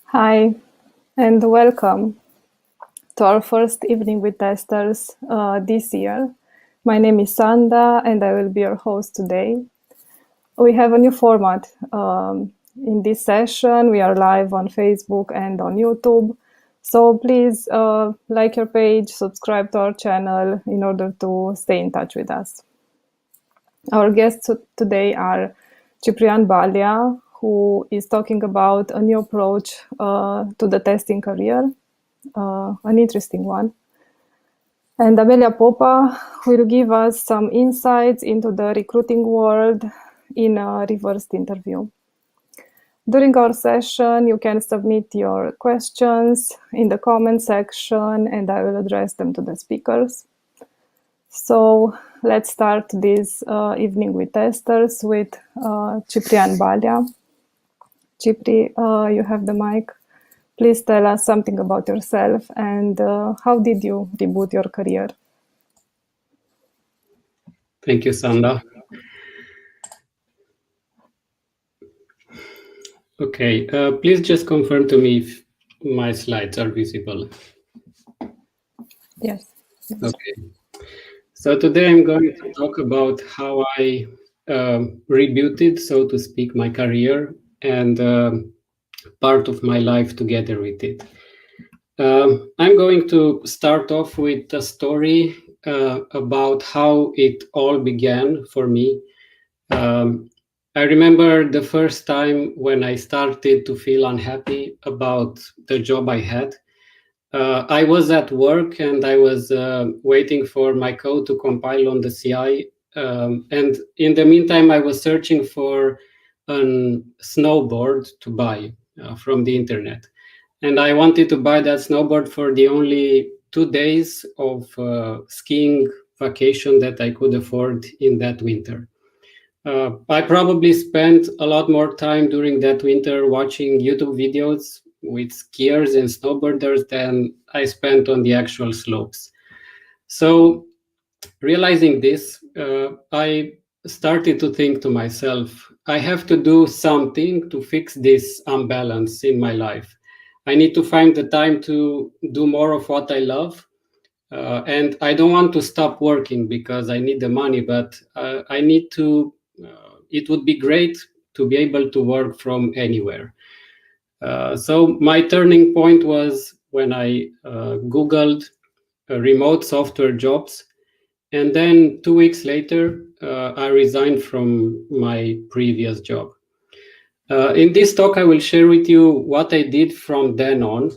Hi, and welcome to our first evening with testers this year. My name is Sanda, and I will be your host today. We have a new format. In this session, we are live on Facebook and on YouTube. So please like your page, subscribe to our channel in order to stay in touch with us. Our guests today are Ciprian Balia, who is talking about a new approach to the testing career, an interesting one. And Amelia Popa will give us some insights into the recruiting world in a reversed interview. During our session, you can submit your questions in the comment section and I will address them to the speakers. So let's start this evening with testers with Ciprian Balia. Cipri, you have the mic. Please tell us something about yourself and how did you reboot your career? Thank you, Sanda. Okay, please just confirm to me if my slides are visible. Yes. Okay. So today I'm going to talk about how I rebooted, so to speak, my career and part of my life together with it. I'm going to start off with a story about how it all began for me. I remember the first time when I started to feel unhappy about the job I had. I was at work and I was waiting for my code to compile on the CI. And in the meantime, I was searching for a snowboard to buy from the internet. And I wanted to buy that snowboard for the only 2 days of skiing vacation that I could afford in that winter. I probably spent a lot more time during that winter watching YouTube videos with skiers and snowboarders than I spent on the actual slopes. So, realizing this, I started to think to myself, I have to do something to fix this imbalance in my life. I need to find the time to do more of what I love. And I don't want to stop working because I need the money, but I need to. It would be great to be able to work from anywhere. So my turning point was when I Googled remote software jobs. And then 2 weeks later, I resigned from my previous job. In this talk, I will share with you what I did from then on,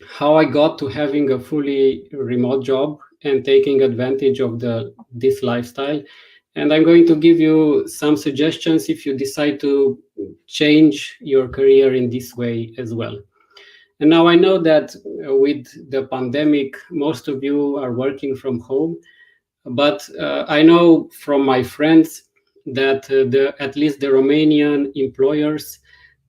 how I got to having a fully remote job and taking advantage of this lifestyle. And I'm going to give you some suggestions if you decide to change your career in this way as well. And now I know that with the pandemic, most of you are working from home, but I know from my friends that at least the Romanian employers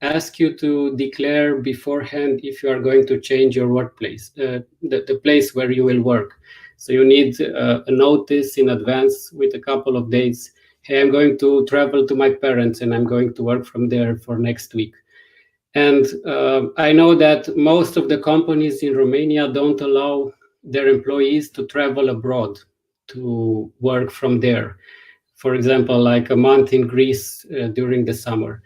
ask you to declare beforehand if you are going to change your workplace, the place where you will work. So you need a notice in advance with a couple of days. Hey, I'm going to travel to my parents and I'm going to work from there for next week. And I know that most of the companies in Romania don't allow their employees to travel abroad to work from there. For example, like a month in Greece during the summer.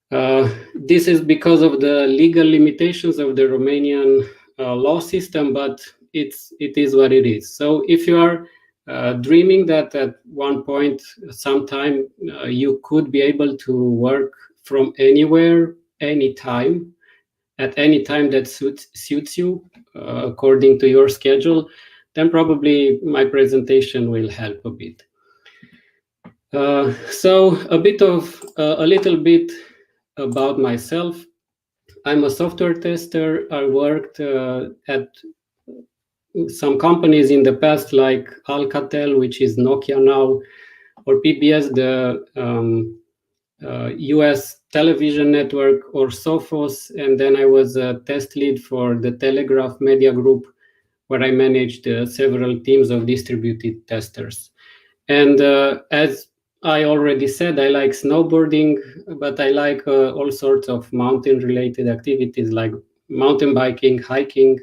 This is because of the legal limitations of the Romanian law system, but it is what it is. So if you are dreaming that at one point, sometime, you could be able to work from anywhere, anytime, at any time that suits you, according to your schedule, then probably my presentation will help a bit. So a little bit about myself. I'm a software tester. I worked at some companies in the past, like Alcatel, which is Nokia now, or PBS, the US television network, or Sophos. And then I was a test lead for the Telegraph Media Group, where I managed several teams of distributed testers. And as I already said, I like snowboarding, but I like all sorts of mountain-related activities like mountain biking, hiking.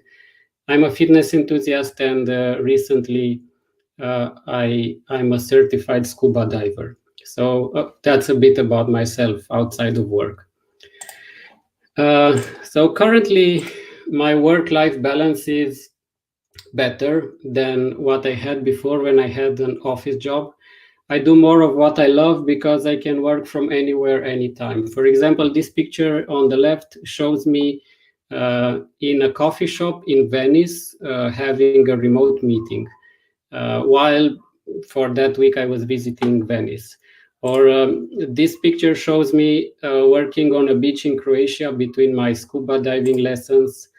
I'm a fitness enthusiast, and recently I'm a certified scuba diver. So that's a bit about myself outside of work. So currently, my work-life balance is better than what I had before when I had an office job. I do more of what I love because I can work from anywhere, anytime. For example, this picture on the left shows me in a coffee shop in Venice having a remote meeting while for that week I was visiting Venice. Or this picture shows me working on a beach in Croatia between my scuba diving lessons.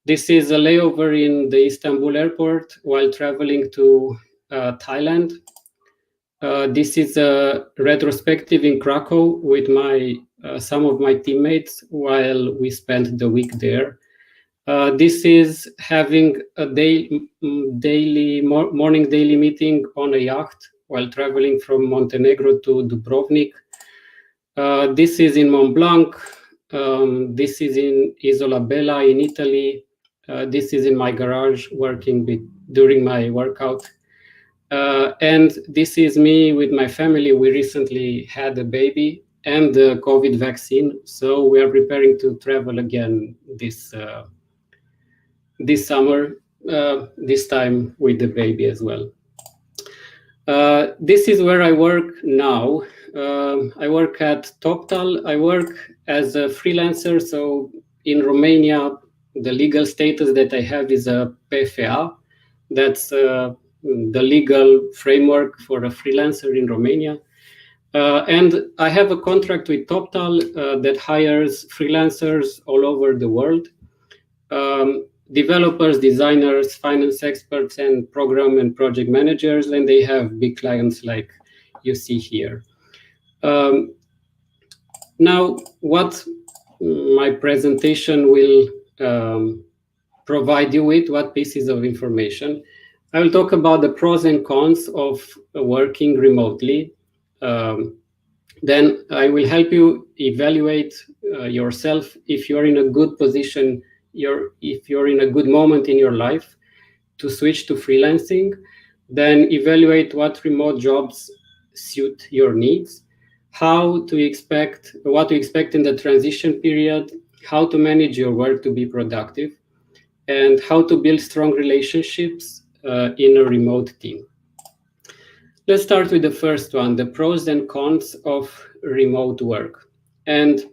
This is a layover in the Istanbul airport while traveling to Thailand. This is a retrospective in Krakow with my some of my teammates while we spent the week there. This is having a morning daily meeting on a yacht while traveling from Montenegro to Dubrovnik. This is in Mont Blanc. This is in Isola Bella in Italy. This is in my garage working during my workout. And this is me with my family. We recently had a baby and the COVID vaccine, so we are preparing to travel again this summer, this time with the baby as well. This is where I work now. I work at TopTal. I work as a freelancer. So in Romania, the legal status that I have is a PFA. That's the legal framework for a freelancer in Romania. And I have a contract with TopTal that hires freelancers all over the world. Developers, designers, finance experts, and program and project managers, and they have big clients like you see here. Now, what my presentation will provide you with, what pieces of information. I will talk about the pros and cons of working remotely. Then I will help you evaluate yourself if you're in a good position, if you're in a good moment in your life to switch to freelancing. Then evaluate what remote jobs suit your needs, what to expect in the transition period, how to manage your work to be productive, and how to build strong relationships in a remote team. Let's start with the first one, the pros and cons of remote work. And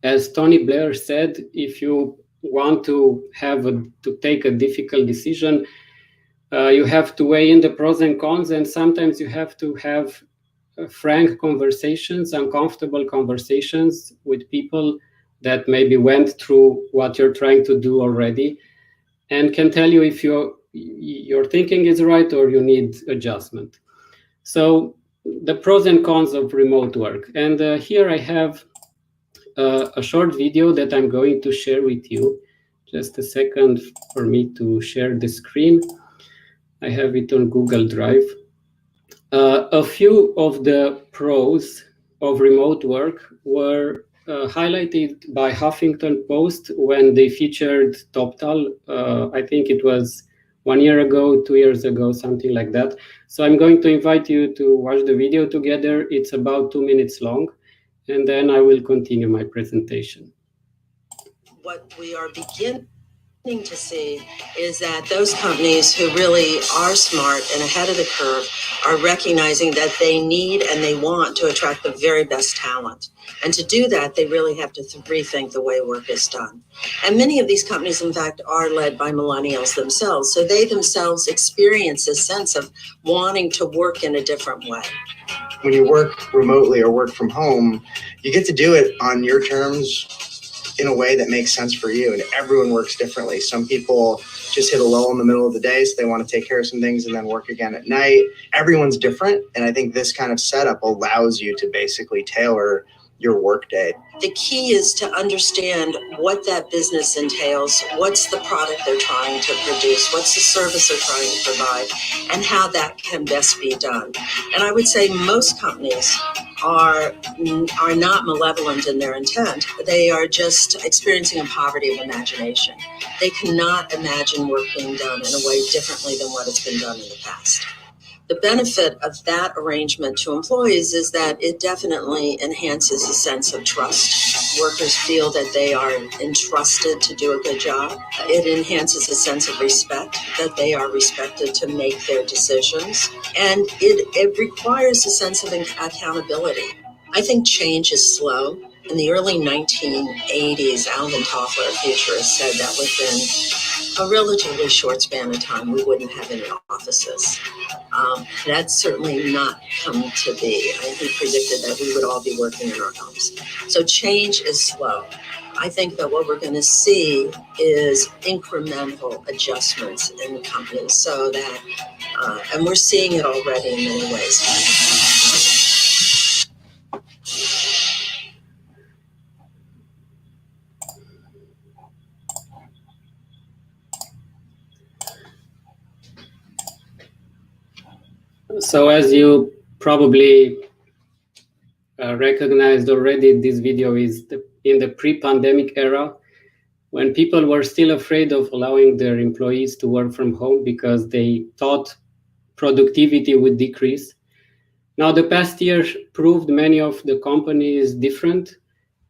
as Tony Blair said, if you want to take a difficult decision, you have to weigh in the pros and cons, and sometimes you have to have frank conversations, uncomfortable conversations with people that maybe went through what you're trying to do already and can tell you if your thinking is right or you need adjustment. So the pros and cons of remote work. And here I have a short video that I'm going to share with you. Just a second for me to share the screen. I have it on Google Drive. A few of the pros of remote work were highlighted by Huffington Post when they featured TopTal. I think it was 1 year ago, 2 years ago, something like that. So I'm going to invite you to watch the video together. It's about 2 minutes long, and then I will continue my presentation. What we are beginning to see is that those companies who really are smart and ahead of the curve are recognizing that they need and they want to attract the very best talent. And to do that, they really have to rethink the way work is done. And many of these companies, in fact, are led by millennials themselves. So they themselves experience a sense of wanting to work in a different way. When you work remotely or work from home, you get to do it on your terms in a way that makes sense for you, and everyone works differently. Some people just hit a lull in the middle of the day, so they want to take care of some things and then work again at night. Everyone's different, and I think this kind of setup allows you to basically tailor your workday. The key is to understand what that business entails, what's the product they're trying to produce, what's the service they're trying to provide, and how that can best be done. And I would say most companies are not malevolent in their intent. They are just experiencing a poverty of imagination. They cannot imagine work being done in a way differently than what has been done in the past. The benefit of that arrangement to employees is that it definitely enhances a sense of trust. Workers feel that they are entrusted to do a good job. It enhances a sense of respect, that they are respected to make their decisions. And it requires a sense of accountability. I think change is slow. In the early 1980s, Alvin Toffler, a futurist, said that within a relatively short span of time, we wouldn't have any offices. That's certainly not come to be. He predicted that we would all be working in our homes. So change is slow. I think that what we're going to see is incremental adjustments in companies so that, and we're seeing it already in many ways. So as you probably recognized already, this video is in the pre-pandemic era, when people were still afraid of allowing their employees to work from home because they thought productivity would decrease. Now, the past year proved many of the companies different,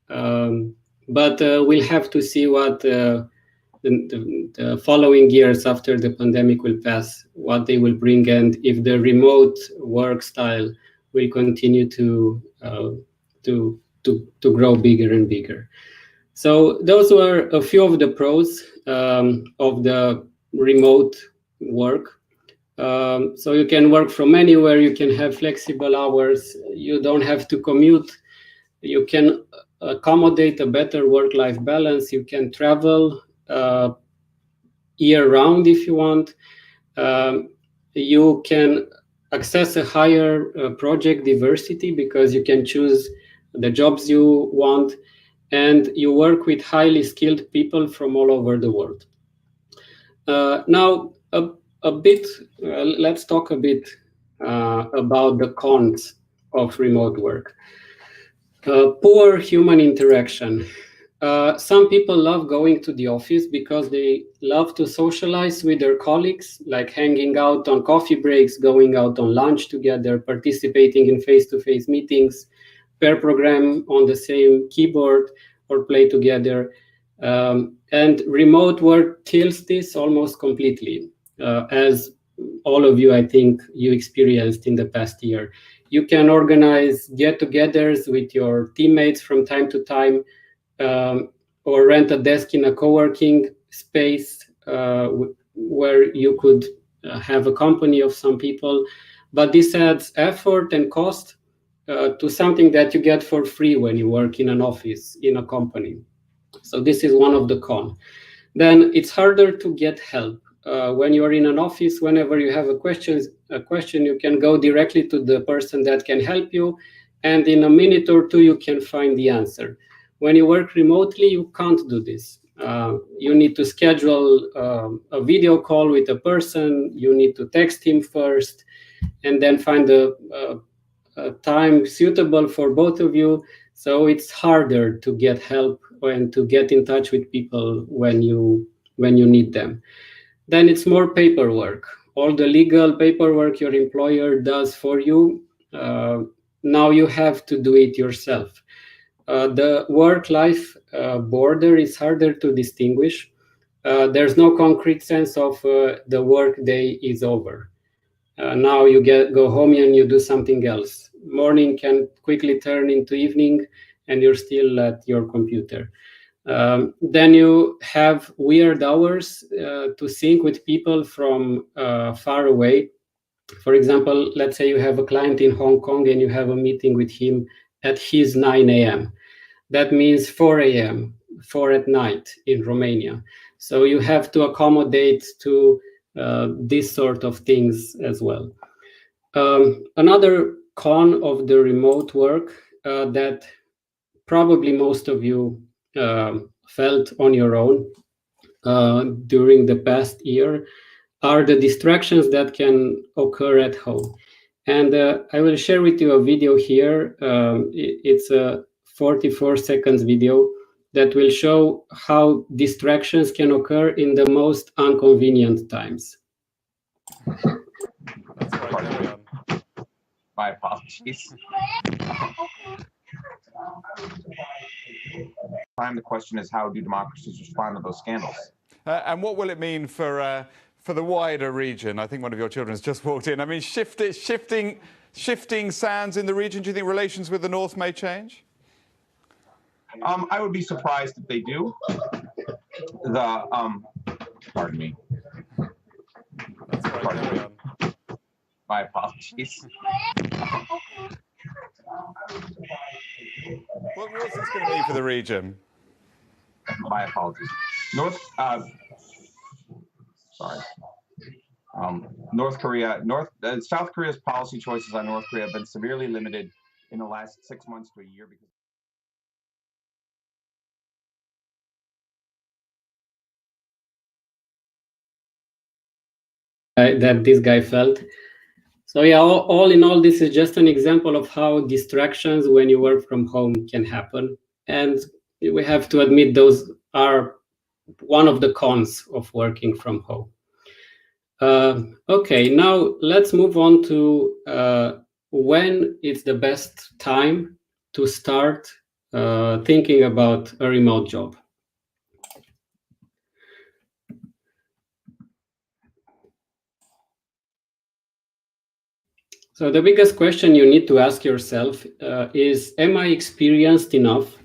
but we'll have to see what the following years after the pandemic will pass, what they will bring, and if the remote work style will continue to grow bigger and bigger. So those were a few of the pros of the remote work. So you can work from anywhere, you can have flexible hours, you don't have to commute, you can accommodate a better work-life balance, you can travel year-round if you want. You can access a higher project diversity because you can choose the jobs you want, and you work with highly skilled people from all over the world. Now, let's talk a bit about the cons of remote work. Poor human interaction. Some people love going to the office because they love to socialize with their colleagues, like hanging out on coffee breaks, going out on lunch together, participating in face-to-face meetings, pair program on the same keyboard, or play together. And remote work kills this almost completely, as all of you, I think, you experienced in the past year. You can organize get-togethers with your teammates from time to time, or rent a desk in a co-working space where you could have a company of some people. But this adds effort and cost to something that you get for free when you work in an office, in a company. So this is one of the cons. Then it's harder to get help. When you are in an office, whenever you have a question, you can go directly to the person that can help you, and in a minute or two, you can find the answer. When you work remotely, you can't do this. You need to schedule a video call with a person, you need to text him first, and then find a time suitable for both of you. So it's harder to get help and to get in touch with people when you need them. Then it's more paperwork. All the legal paperwork your employer does for you, now you have to do it yourself. The work-life border is harder to distinguish. There's no concrete sense of the work day is over. Now you go home and you do something else. Morning can quickly turn into evening and you're still at your computer. Then you have weird hours to sync with people from far away. For example, let's say you have a client in Hong Kong and you have a meeting with him at his 9 a.m. That means 4 a.m., 4 at night in Romania. So you have to accommodate to this sort of things as well. Another con of the remote work that probably most of you felt on your own during the past year are the distractions that can occur at home. And I will share with you a video here. It's a 44 seconds video that will show how distractions can occur in the most inconvenient times. That's right, carry on. My apologies. The question is, how do democracies respond to those scandals? And what will it mean for the wider region? I think one of your children has just walked in. I mean, shifting sands in the region. Do you think relations with the North may change? I would be surprised if they do. Pardon me. That's right, carry on. My apologies. What's this going to mean for the region? My apologies. South Korea's policy choices on North Korea have been severely limited in the last 6 months to a year because that this guy felt. So yeah, all in all, this is just an example of how distractions when you work from home can happen. And we have to admit those are one of the cons of working from home. Okay, now let's move on to when it's the best time to start thinking about a remote job. So the biggest question you need to ask yourself is, am I experienced enough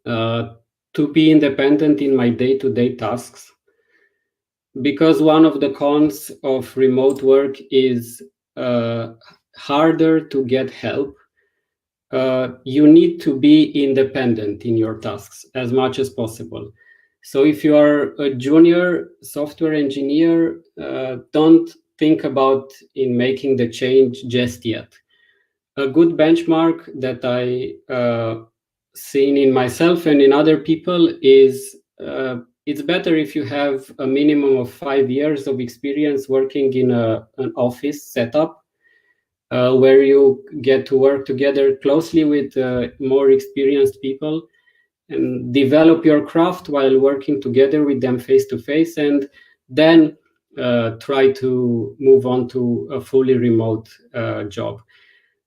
to be independent in my day-to-day tasks? Because one of the cons of remote work is harder to get help. You need to be independent in your tasks as much as possible. So if you are a junior software engineer, don't think about in making the change just yet. A good benchmark that I seen in myself and in other people is it's better if you have a minimum of 5 years of experience working in an office setup where you get to work together closely with more experienced people and develop your craft while working together with them face to face, and then try to move on to a fully remote job.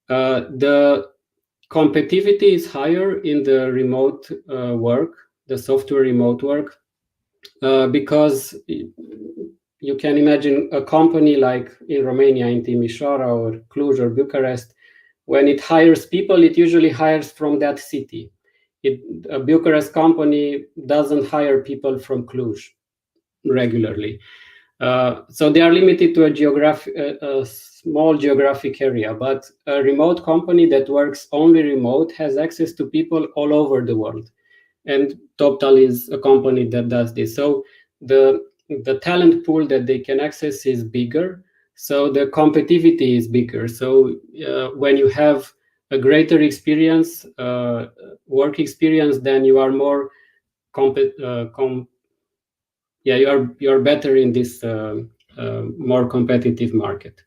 The competitivity is higher in the remote work, the software remote work, because you can imagine a company like in Romania, in Timisoara or Cluj or Bucharest, when it hires people, it usually hires from that city. A Bucharest company doesn't hire people from Cluj regularly. So they are limited to a small geographic area, but a remote company that works only remote has access to people all over the world. And TopTal is a company that does this. So the talent pool that they can access is bigger. So the competitivity is bigger. So when you have a greater experience, work experience, then you are more you are better in this more competitive market.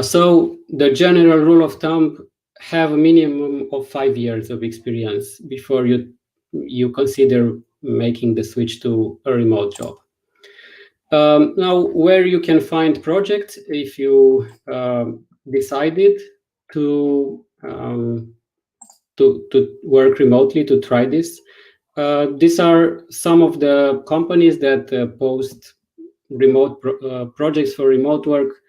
So the general rule of thumb: have a minimum of 5 years of experience before you consider making the switch to a remote job. Now, where you can find projects if you decided to work remotely, to try this. These are some of the companies that post remote projects for remote work: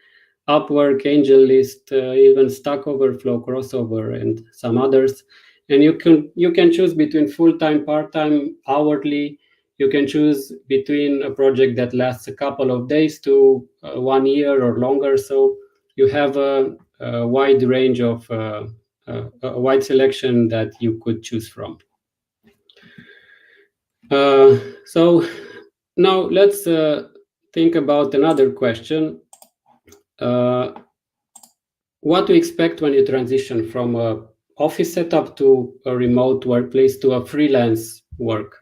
Upwork, AngelList, even Stack Overflow, Crossover, and some others. And you can choose between full-time, part-time, hourly. You can choose between a project that lasts a couple of days to 1 year or longer. So you have a wide range of a wide selection that you could choose from. So now let's think about another question. What to expect when you transition from a office setup to a remote workplace to a freelance work?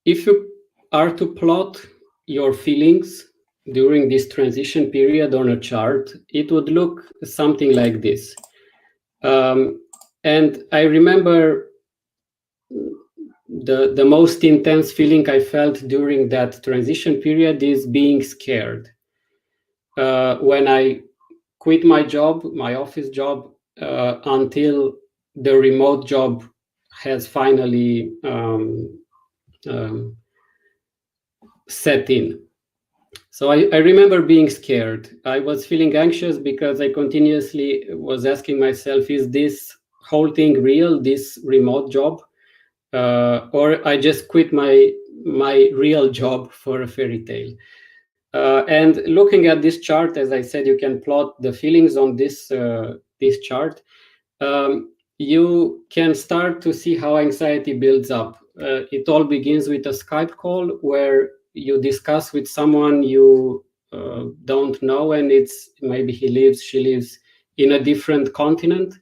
If you are to plot your feelings during this transition period on a chart, it would look something like this. And I remember the most intense feeling I felt during that transition period is being scared. When I quit my job, my office job, until the remote job has finally set in. So I remember being scared. I was feeling anxious because I continuously was asking myself, is this whole thing real, this remote job? Or I just quit my real job for a fairy tale. And looking at this chart, as I said, you can plot the feelings on this chart. You can start to see how anxiety builds up. It all begins with a Skype call where you discuss with someone you don't know, and it's maybe she lives in a different continent.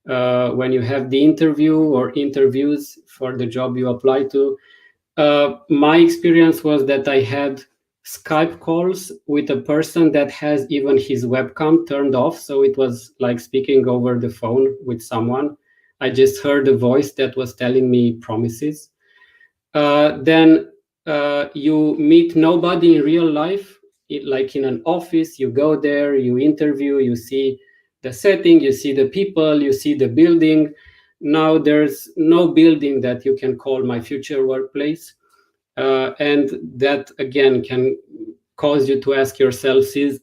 When you have the interview or interviews for the job you apply to, my experience was that I had Skype calls with a person that has even his webcam turned off. So it was like speaking over the phone with someone. I just heard a voice that was telling me promises. Then you meet nobody in real life, like in an office. You go there, you interview, you see the setting, you see the people, you see the building. Now there's no building that you can call my future workplace. And that again can cause you to ask yourself, is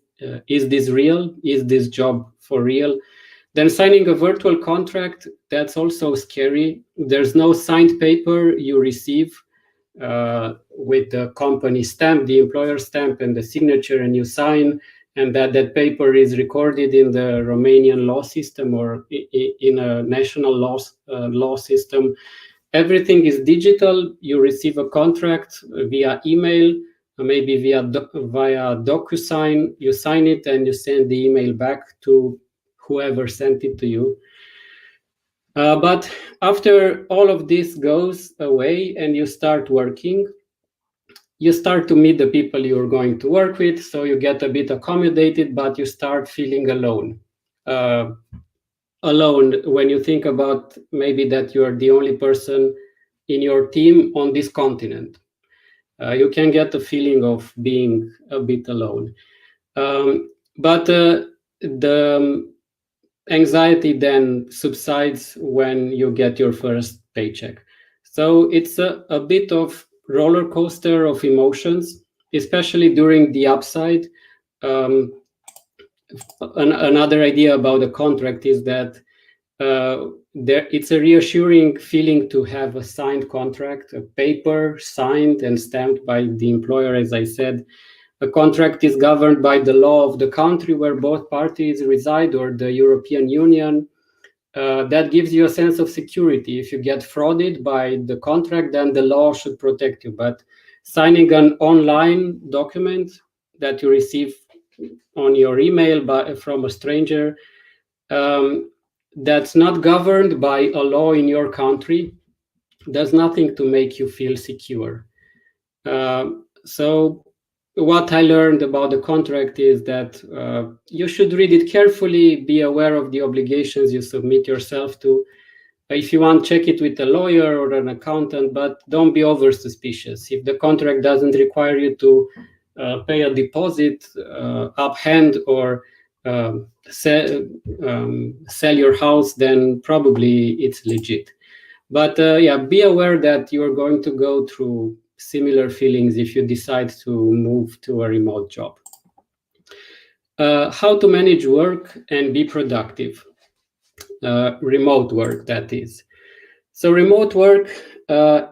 this real? Is this job for real? Then signing a virtual contract, that's also scary. There's no signed paper you receive with the company stamp, the employer stamp, and the signature, and you sign, and that paper is recorded in the Romanian law system or in a national law system. Everything is digital. You receive a contract via email, maybe via DocuSign. You sign it and you send the email back to whoever sent it to you. But after all of this goes away and you start working, you start to meet the people you're going to work with. So you get a bit accommodated, but you start feeling alone. Alone when you think about maybe that you're the only person in your team on this continent. You can get the feeling of being a bit alone. But the anxiety then subsides when you get your first paycheck. So it's a bit of roller coaster of emotions, especially during the upside. Another idea about the contract is that it's a reassuring feeling to have a signed contract, a paper signed and stamped by the employer. As I said, a contract is governed by the law of the country where both parties reside or the European Union. That gives you a sense of security. If you get frauded by the contract, then the law should protect you. But signing an online document that you receive on your email from a stranger, that's not governed by a law in your country, does nothing to make you feel secure. So what I learned about the contract is that you should read it carefully, be aware of the obligations you submit yourself to. If you want, check it with a lawyer or an accountant, but don't be over suspicious. If the contract doesn't require you to pay a deposit uphand or sell your house, then probably it's legit. But yeah, be aware that you're going to go through similar feelings if you decide to move to a remote job. How to manage work and be productive. Remote work, that is. So remote work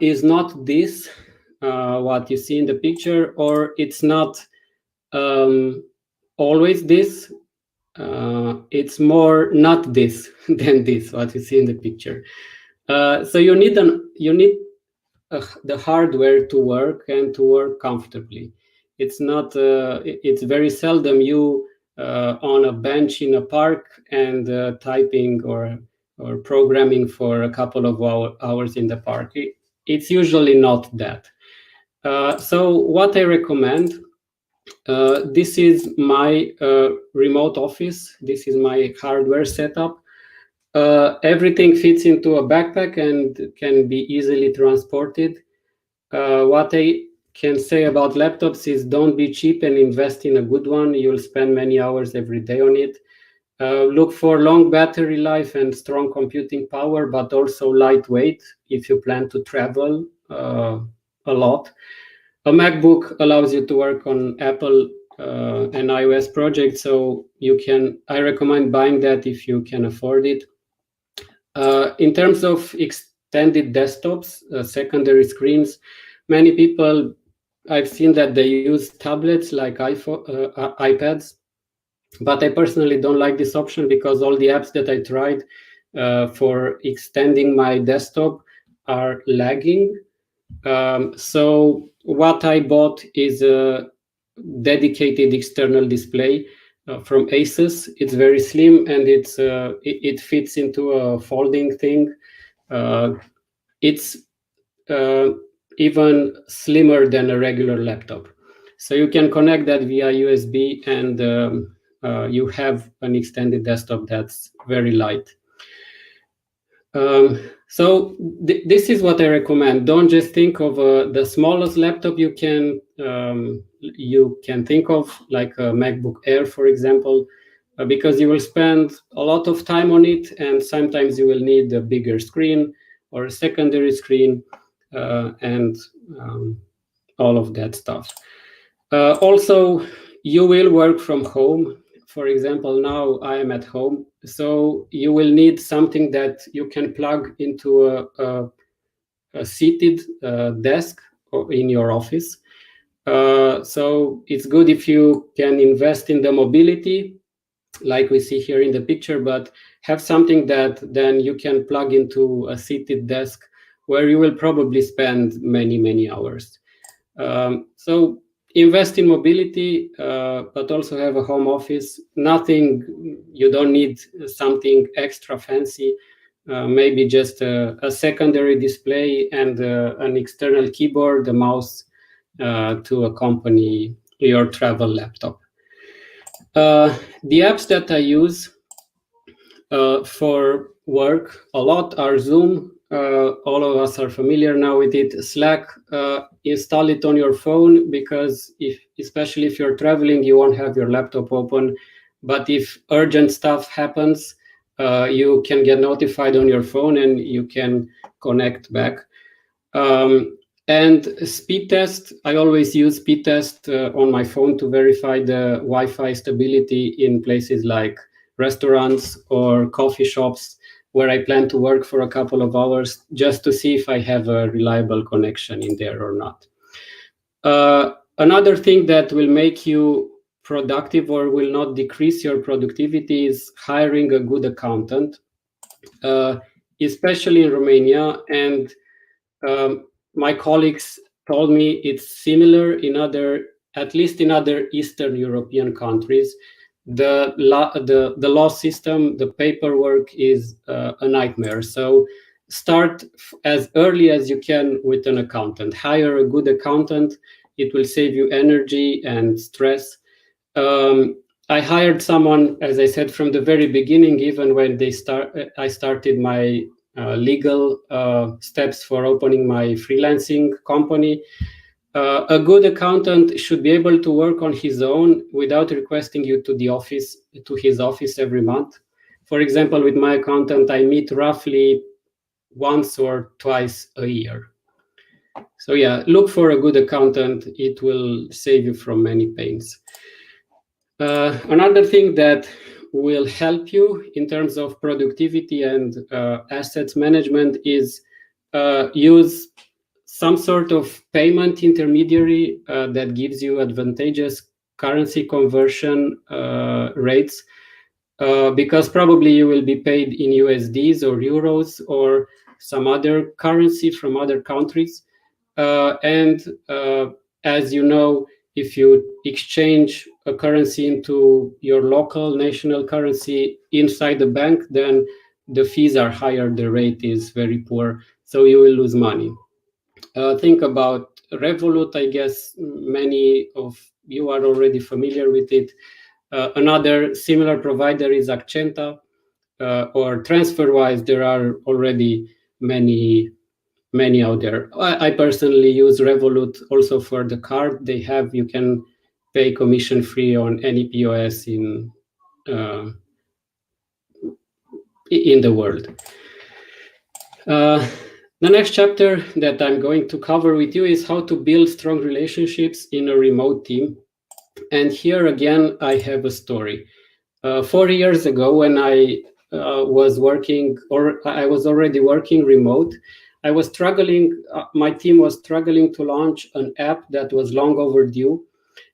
is not this, what you see in the picture, or it's not always this. It's more not this than this, what you see in the picture. So you need the hardware to work and to work comfortably. It's not. It's very seldom you on a bench in a park and typing or programming for a couple of hours in the park. It's usually not that. So what I recommend. This is my remote office. This is my hardware setup. Everything fits into a backpack and can be easily transported. What I can say about laptops is don't be cheap and invest in a good one. You'll spend many hours every day on it. Look for long battery life and strong computing power, but also lightweight if you plan to travel a lot. A MacBook allows you to work on Apple and iOS projects, so I recommend buying that if you can afford it. In terms of extended desktops, secondary screens, many people, I've seen that they use tablets like iPads, but I personally don't like this option because all the apps that I tried for extending my desktop are lagging. So what I bought is a dedicated external display from Asus. It's very slim and it fits into a folding thing. It's uh, even slimmer than a regular laptop. So you can connect that via USB and you have an extended desktop that's very light. So this is what I recommend. Don't just think of the smallest laptop you can think of, like a MacBook Air, for example, because you will spend a lot of time on it, and sometimes you will need a bigger screen or a secondary screen, and all of that stuff. Also, you will work from home. For example, now I am at home, so you will need something that you can plug into a seated desk or in your office. So it's good if you can invest in the mobility, like we see here in the picture, but have something that then you can plug into a seated desk where you will probably spend many hours. So invest in mobility, but also have a home office. You don't need something extra fancy. Maybe just a secondary display and an external keyboard, a mouse to accompany your travel laptop. The apps that I use for work a lot are Zoom. All of us are familiar now with it. Slack, install it on your phone because especially if you're traveling, you won't have your laptop open. But if urgent stuff happens, you can get notified on your phone and you can connect back. And speed test, I always use speed test on my phone to verify the Wi-Fi stability in places like restaurants or coffee shops where I plan to work for a couple of hours, just to see if I have a reliable connection in there or not. Another thing that will make you productive or will not decrease your productivity is hiring a good accountant, especially in Romania. And my colleagues told me it's similar at least in other Eastern European countries. The law system, the paperwork is a nightmare. So start as early as you can with an accountant. Hire a good accountant. It will save you energy and stress. I hired someone, as I said, from the very beginning, even when I started my legal steps for opening my freelancing company. A good accountant should be able to work on his own without requesting you to his office every month. For example, with my accountant, I meet roughly once or twice a year. So yeah, look for a good accountant. It will save you from many pains. Another thing that will help you in terms of productivity and assets management is use some sort of payment intermediary that gives you advantageous currency conversion rates, because probably you will be paid in USDs or euros, or some other currency from other countries. And as you know, if you exchange a currency into your local national currency inside the bank, then the fees are higher, the rate is very poor, so you will lose money. Think about Revolut. I guess many of you are already familiar with it. Another similar provider is Accenta, or TransferWise. There are already many out there. I personally use Revolut also for the card they have. You can pay commission free on any POS in the world. The next chapter that I'm going to cover with you is how to build strong relationships in a remote team. And here again, I have a story. 4 years ago, when I was working, or I was already working remote, I was struggling, my team was struggling to launch an app that was long overdue.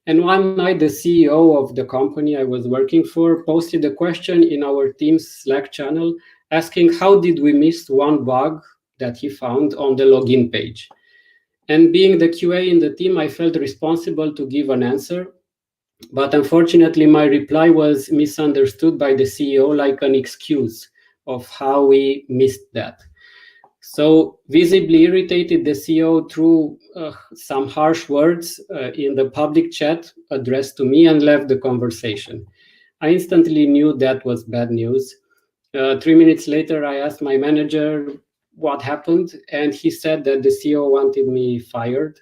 And one night, the CEO of the company I was working for posted a question in our team's Slack channel asking how did we miss one bug that he found on the login page. And being the QA in the team, I felt responsible to give an answer. But unfortunately, my reply was misunderstood by the CEO like an excuse of how we missed that. So visibly irritated, the CEO threw some harsh words in the public chat addressed to me and left the conversation. I instantly knew that was bad news. 3 minutes later, I asked my manager what happened, and he said that the CEO wanted me fired.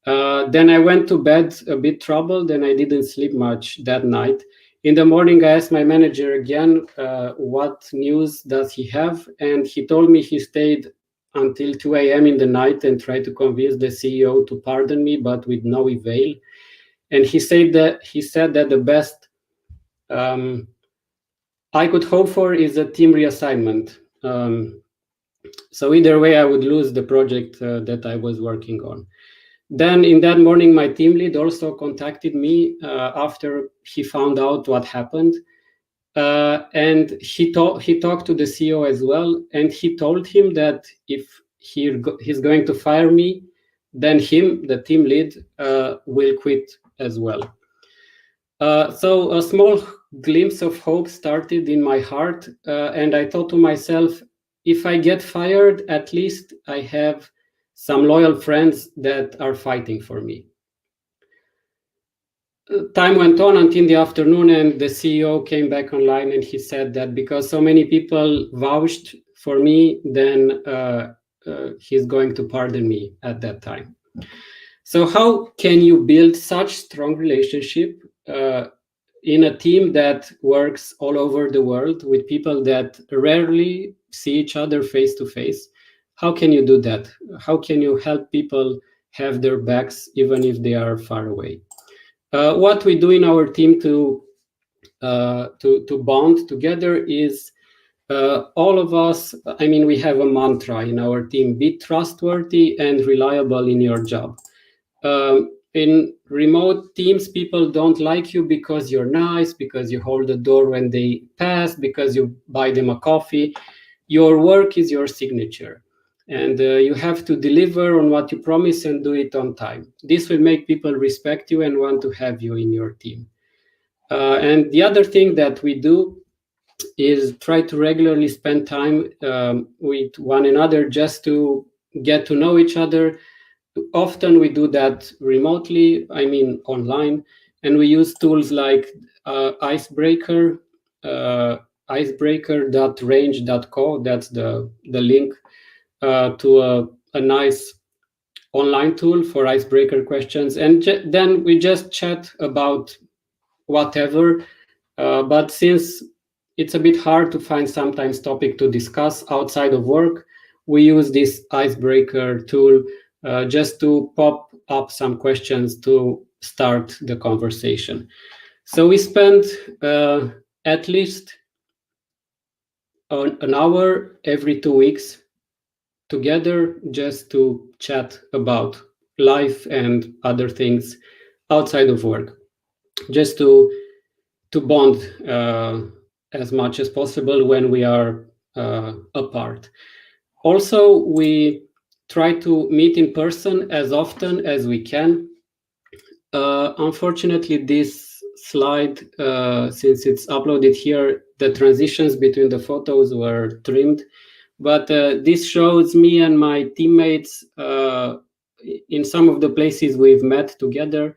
Then I went to bed a bit troubled, and I didn't sleep much that night. In the morning, I asked my manager again, what news does he have? And he told me he stayed until 2 a.m. in the night and tried to convince the CEO to pardon me, but with no avail. And he said that the best I could hope for is a team reassignment. So either way, I would lose the project that I was working on. Then in that morning, my team lead also contacted me after he found out what happened. And he talked to the CEO as well. And he told him that if he's going to fire me, then him, the team lead, will quit as well. So a small glimpse of hope started in my heart. And I thought to myself, if I get fired, at least I have some loyal friends that are fighting for me. Time went on until the afternoon, and the CEO came back online, and he said that because so many people vouched for me, then he's going to pardon me at that time. So how can you build such strong relationship in a team that works all over the world with people that rarely see each other face to face? How can you do that? How can you help people have their backs even if they are far away? What we do in our team to bond together is all of us, I mean, we have a mantra in our team: be trustworthy and reliable in your job. In remote teams, people don't like you because you're nice, because you hold the door when they pass, because you buy them a coffee. Your work is your signature, and you have to deliver on what you promise and do it on time. This will make people respect you and want to have you in your team. And the other thing that we do is try to regularly spend time with one another just to get to know each other. Often we do that remotely, I mean online, and we use tools like Icebreaker, icebreaker.range.co. That's the link to a nice online tool for icebreaker questions. And then we just chat about whatever. But since it's a bit hard to find sometimes topic to discuss outside of work, we use this icebreaker tool just to pop up some questions to start the conversation. So we spend at least an hour every 2 weeks together just to chat about life and other things outside of work, just to bond as much as possible when we are apart. Also, we try to meet in person as often as we can. Unfortunately, this slide, since it's uploaded here, the transitions between the photos were trimmed. But this shows me and my teammates in some of the places we've met together.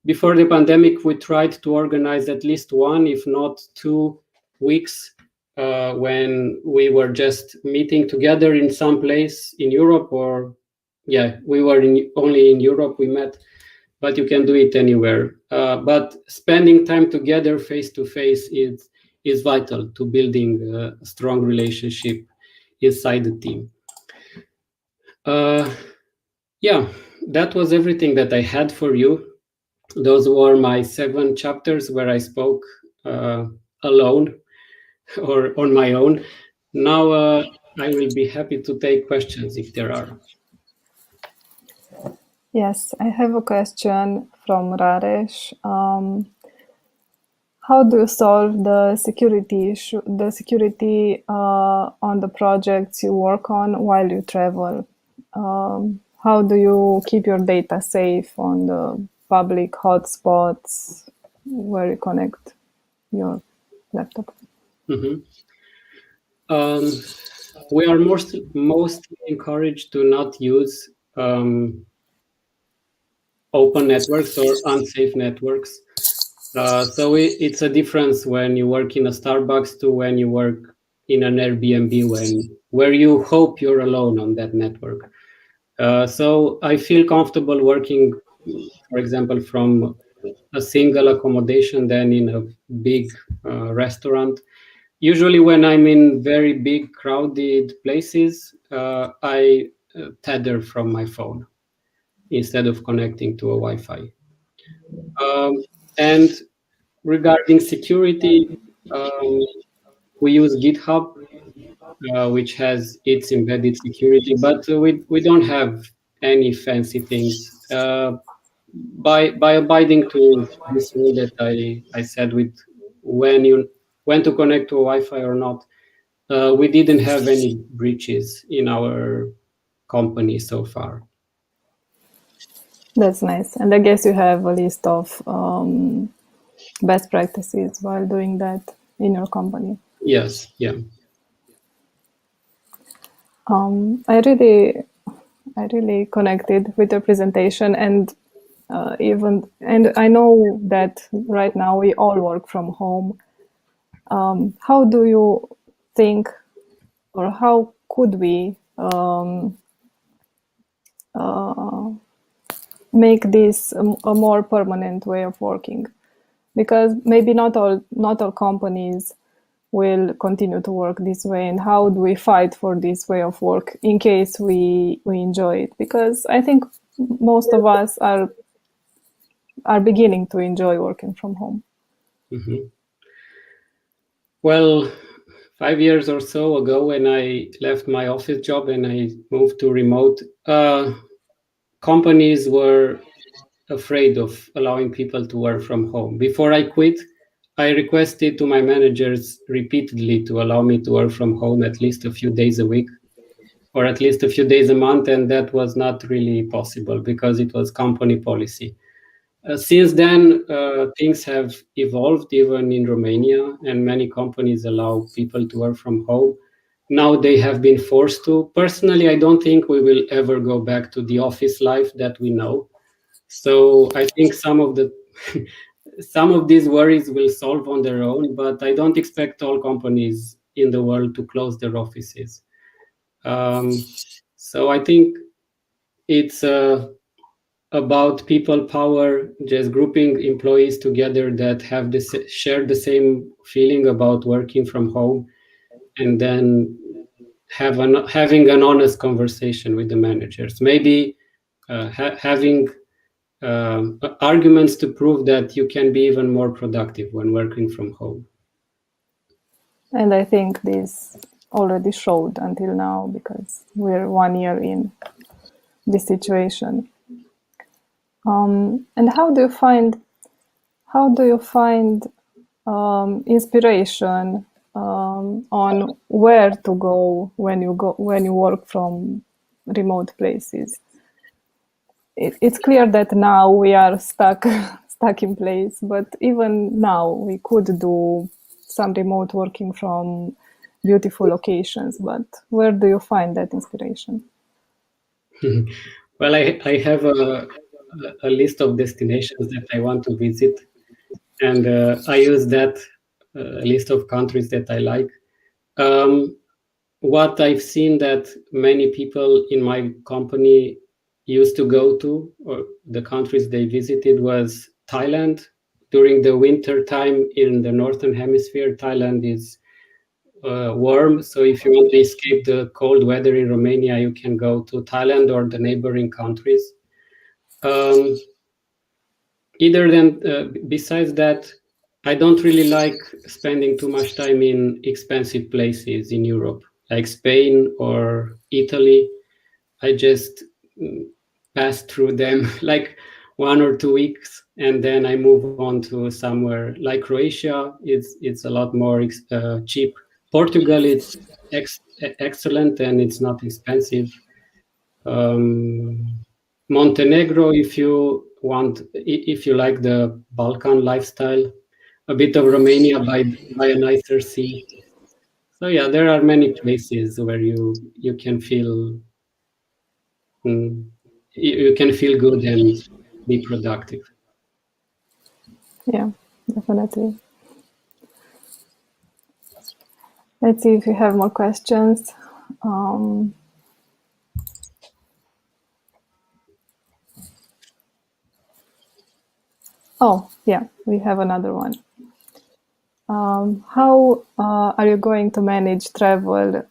Before the pandemic, we tried to organize at least one, if not 2 weeks, when we were just meeting together in some place in Europe, or we were only in Europe we met, but you can do it anywhere. But spending time together face to face is vital to building a strong relationship inside the team. That was everything that I had for you. Those were my 7 chapters where I spoke alone or on my own. Now I will be happy to take questions if there are. Yes, I have a question from Raresh. How do you solve the security issue, the security on the projects you work on while you travel? How do you keep your data safe on the public hotspots where you connect your laptop? Mm-hmm. We are mostly encouraged to not use open networks or unsafe networks. So it's a difference when you work in a Starbucks to when you work in an Airbnb, where you hope you're alone on that network. So I feel comfortable working, for example, from a single accommodation than in a big restaurant. Usually when I'm in very big crowded places, I tether from my phone instead of connecting to a Wi-Fi. And regarding security, we use GitHub, which has its embedded security, but we don't have any fancy things. By abiding to this rule that I said with when to connect to a Wi-Fi or not, we didn't have any breaches in our company so far. That's nice. And I guess you have a list of best practices while doing that in your company. Yes, yeah. I really connected with your presentation, and I know that right now we all work from home. How do you think, or how could we make this a more permanent way of working? Because maybe not all companies will continue to work this way, and how do we fight for this way of work in case we enjoy it? Because I think most of us are beginning to enjoy working from home. Mm-hmm. Well, 5 years or so ago, when I left my office job and I moved to remote, companies were afraid of allowing people to work from home. Before I quit, I requested to my managers repeatedly to allow me to work from home at least a few days a week or at least a few days a month, and that was not really possible because it was company policy. Since then, things have evolved even in Romania, and many companies allow people to work from home. Now they have been forced to. Personally, I don't think we will ever go back to the office life that we know. So I think some of these worries will solve on their own, but I don't expect all companies in the world to close their offices. So I think it's about people power, just grouping employees together that have share the same feeling about working from home, and then having an honest conversation with the managers. Maybe having arguments to prove that you can be even more productive when working from home. And I think this already showed until now, because we're 1 year in this situation. And how do you find inspiration on where to go when you work from remote places. It's clear that now we are stuck in place, but even now we could do some remote working from beautiful locations. But where do you find that inspiration? Well, I have a list of destinations that I want to visit, and I use that list of countries that I like. What I've seen that many people in my company used to go to, or the countries they visited, was Thailand. During the winter time in the northern hemisphere, Thailand is warm. So if you want to escape the cold weather in Romania, you can go to Thailand or the neighboring countries. Besides that, I don't really like spending too much time in expensive places in Europe, like Spain or Italy. I just pass through them like 1 or 2 weeks, and then I move on to somewhere like Croatia. It's a lot more cheap. Portugal, it's excellent and it's not expensive. Montenegro, if you like the Balkan lifestyle, a bit of Romania by a nicer sea. So yeah, there are many places where you can feel you can feel good and be productive. Yeah, definitely. Let's see if you have more questions. Oh, yeah, we have another one. How are you going to manage travel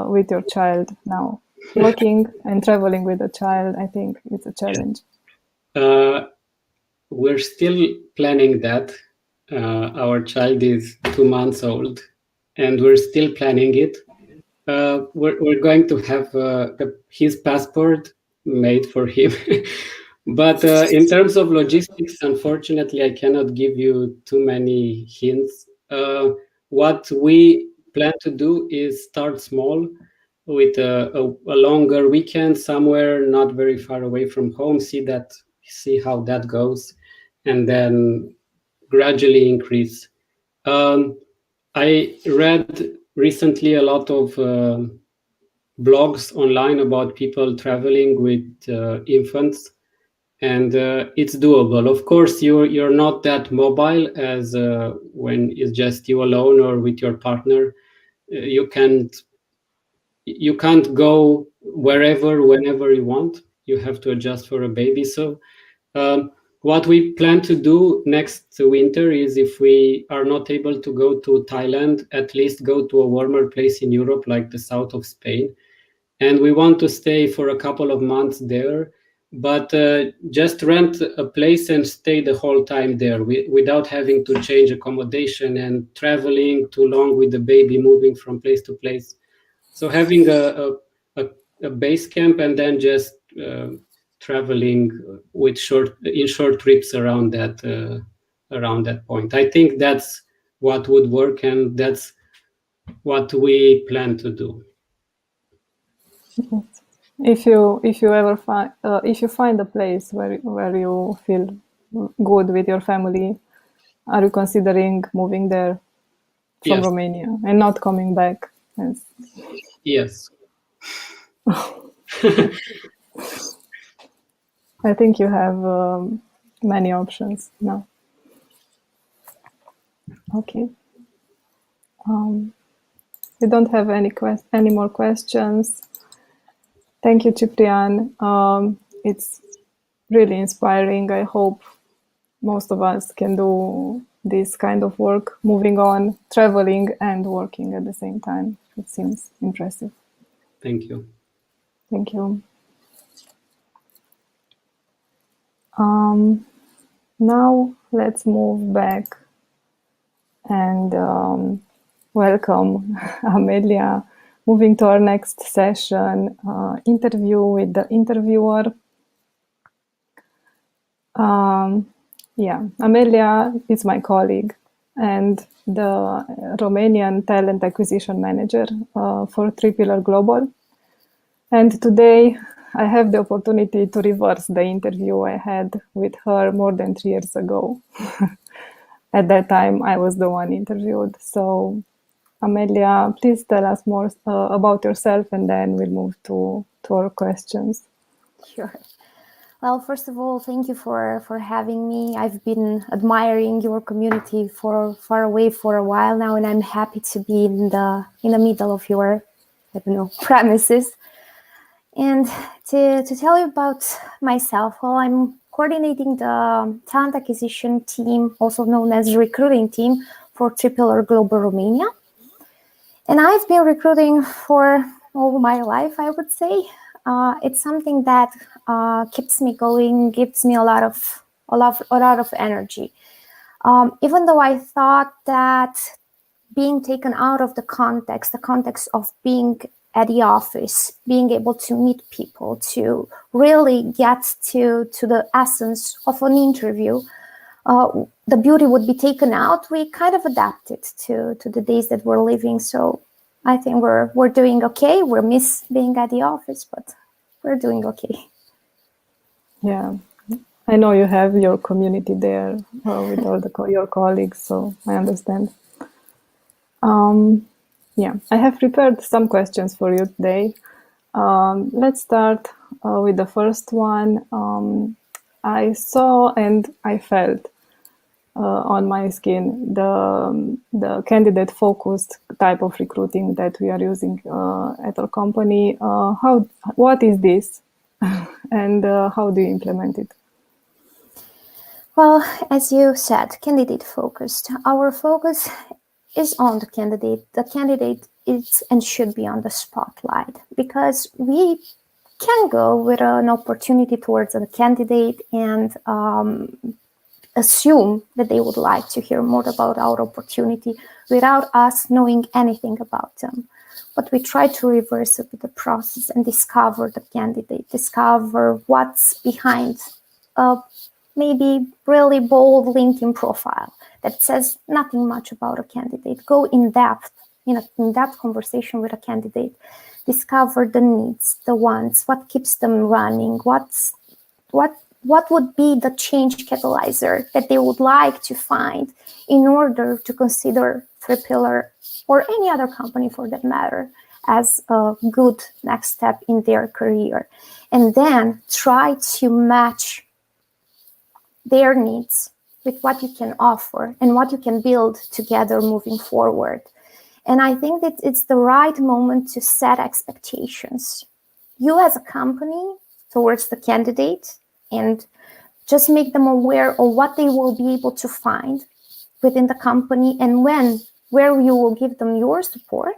with your child now? Working and traveling with a child, I think it's a challenge. We're still planning that. Our child is 2 months old, and we're still planning it. We're going to have his passport made for him. But in terms of logistics, unfortunately, I cannot give you too many hints. What we plan to do is start small with a longer weekend somewhere not very far away from home, see how that goes, and then gradually increase. I read recently a lot of blogs online about people traveling with infants, and it's doable. Of course, you're not that mobile as when it's just you alone or with your partner. You can't go wherever whenever you want. You have to adjust for a baby. So what we plan to do next winter is, if we are not able to go to Thailand, at least go to a warmer place in Europe, like the south of Spain. And we want to stay for a couple of months there, but just rent a place and stay the whole time there without having to change accommodation and traveling too long with the baby, moving from place to place. So having a base camp and then just traveling with short trips around that point. I think that's what would work, and that's what we plan to do. If you ever find if you find a place where you feel good with your family, are you considering moving there from Yes. Romania and not coming back? Yes. I think you have many options now. Okay. We don't have any more questions. Thank you, Ciprian. It's really inspiring. I hope most of us can do this kind of work, moving on, traveling and working at the same time. It seems impressive. Thank you. Thank you. Now let's move back and welcome Amelia. Moving to our next session, interview with the interviewer. Yeah, Amelia is my colleague. and the Romanian talent acquisition manager for Three Pillar Global. And today I have the opportunity to reverse the interview I had with her more than 3 years ago. At that time, I was the one interviewed. So, Amelia, please tell us more about yourself, and then we'll move to our questions. Sure. Well, first of all, thank you for having me. I've been admiring your community for far away for a while now, and I'm happy to be in the middle of your, I don't know, premises. And to tell you about myself, well, I'm coordinating the talent acquisition team, also known as recruiting team, for Three Pillar Global Romania. And I've been recruiting for all my life, I would say. It's something that keeps me going, gives me a lot of energy. Even though I thought that being taken out of the context of being at the office, being able to meet people, to really get to the essence of an interview, the beauty would be taken out. We kind of adapted to the days that we're living. So I think we're doing okay. We miss being at the office, but we're doing okay. Yeah, I know you have your community there with all your colleagues, so I understand. Yeah, I have prepared some questions for you today. Let's start with the first one. I saw and I felt on my skin the candidate-focused type of recruiting that we are using at our company. What is this, and how do you implement it? Well, as you said, candidate-focused. Our focus is on the candidate. The candidate is and should be on the spotlight, because we can go with an opportunity towards a candidate and assume that they would like to hear more about our opportunity without us knowing anything about them. But we try to reverse it with the process and discover the candidate, discover what's behind a maybe really bold LinkedIn profile that says nothing much about a candidate. Go in depth, in in-depth conversation with a candidate, discover the needs, the wants, what keeps them running, what would be the change catalyzer that they would like to find in order to consider Three Pillar or any other company for that matter as a good next step in their career. And then try to match their needs with what you can offer and what you can build together moving forward. And I think that it's the right moment to set expectations. You as a company towards the candidate, and just make them aware of what they will be able to find within the company and where you will give them your support.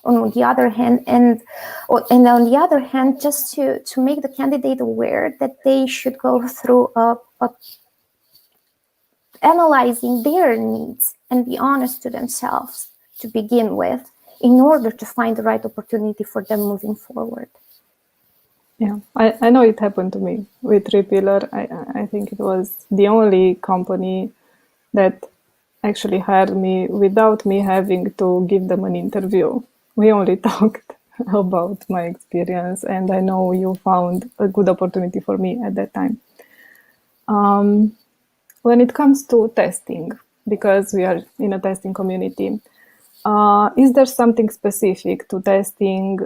On the other hand, and on the other hand, just to make the candidate aware that they should go through analyzing their needs and be honest to themselves to begin with in order to find the right opportunity for them moving forward. Yeah, I know it happened to me with Three Pillar. I think it was the only company that actually hired me without me having to give them an interview. We only talked about my experience, and I know you found a good opportunity for me at that time. When it comes to testing, because we are in a testing community, is there something specific to testing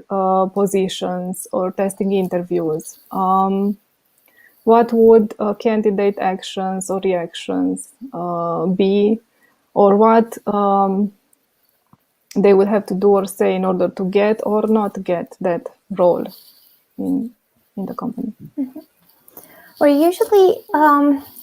positions or testing interviews? What would candidate actions or reactions be, or what they would have to do or say in order to get or not get that role in the company? Mm-hmm. Well, usually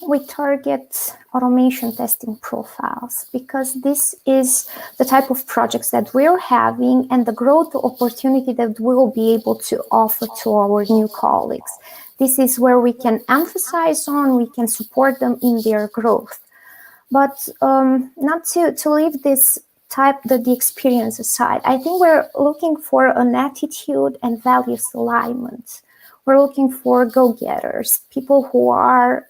we target automation testing profiles because this is the type of projects that we're having and the growth opportunity that we'll be able to offer to our new colleagues. This is where we can emphasize on, we can support them in their growth. But not to leave this the experience aside, I think we're looking for an attitude and values alignment. We're looking for go-getters, people who are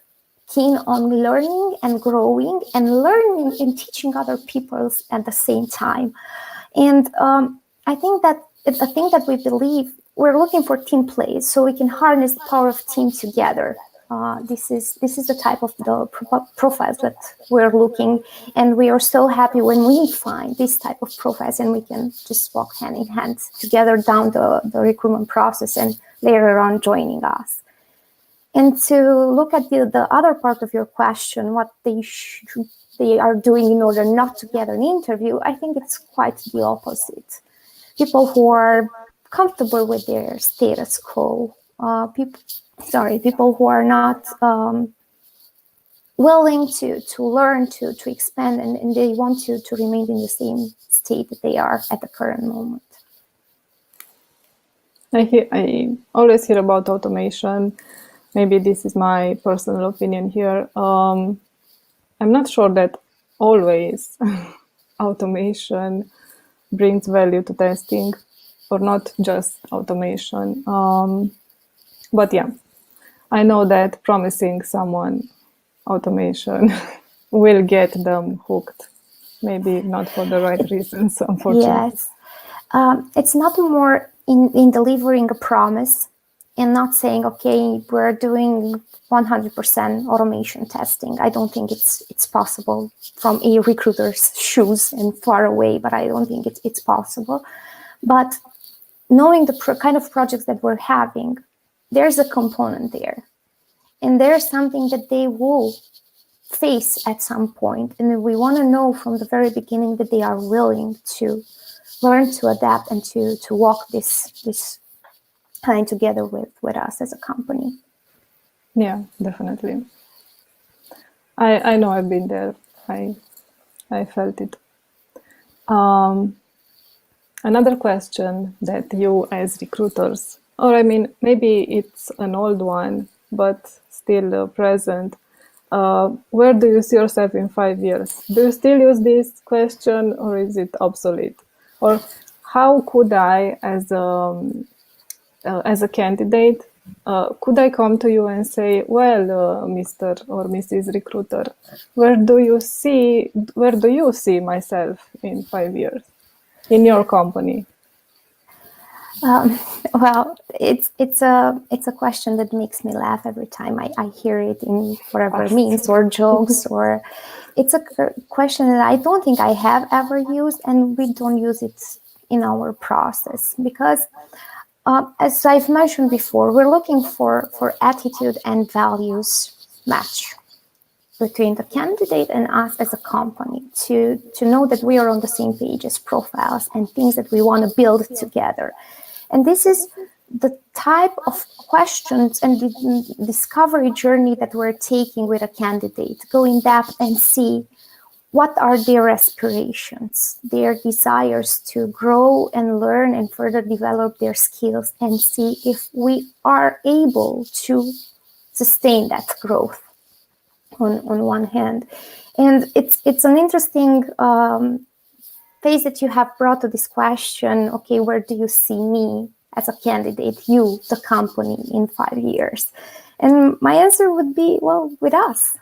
keen on learning and growing and learning and teaching other people at the same time. And I think that it's a thing that we believe we're looking for team plays, so we can harness the power of team together. This is the type of the profiles that we're looking, and we are so happy when we find this type of profiles and we can just walk hand in hand together down the recruitment process and later on joining us. And to look at the other part of your question, what they are doing in order not to get an interview, I think it's quite the opposite. People who are comfortable with their status quo, people who are not willing to learn, to expand, and they want to remain in the same state that they are at the current moment. I always hear about automation. Maybe this is my personal opinion here. I'm not sure that always automation brings value to testing, or not just automation. But yeah, I know that promising someone automation will get them hooked. Maybe not for the right reasons, unfortunately. Yes. It's not more in delivering a promise and not saying, okay, we're doing 100% automation testing. I don't think it's possible from a recruiter's shoes and far away, but I don't think it's possible. But knowing the kind of projects that we're having, there's a component there. And there's something that they will face at some point. And we want to know from the very beginning that they are willing to learn, to adapt, and to walk this line together with us as a company. Yeah, definitely. I know I've been there. I felt it. Another question that you as recruiters, or I mean, maybe it's an old one, but still present. Where do you see yourself in 5 years? Do you still use this question, or is it obsolete? Or how could I, as a candidate, could I come to you and say, well, Mr. or Mrs. Recruiter, where do you see myself in 5 years in your company? Well, it's a question that makes me laugh every time I hear it in whatever memes or jokes, or it's a question that I don't think I have ever used, and we don't use it in our process because, as I've mentioned before, we're looking for attitude and values match between the candidate and us as a company to know that we are on the same page as profiles and things that we want to build together. And this is the type of questions and the discovery journey that we're taking with a candidate. Go in depth and see what are their aspirations, their desires to grow and learn and further develop their skills, and see if we are able to sustain that growth on one hand. And it's an interesting phase that you have brought to this question. Okay, where do you see me as a candidate, you, the company, in 5 years? And my answer would be, well, with us,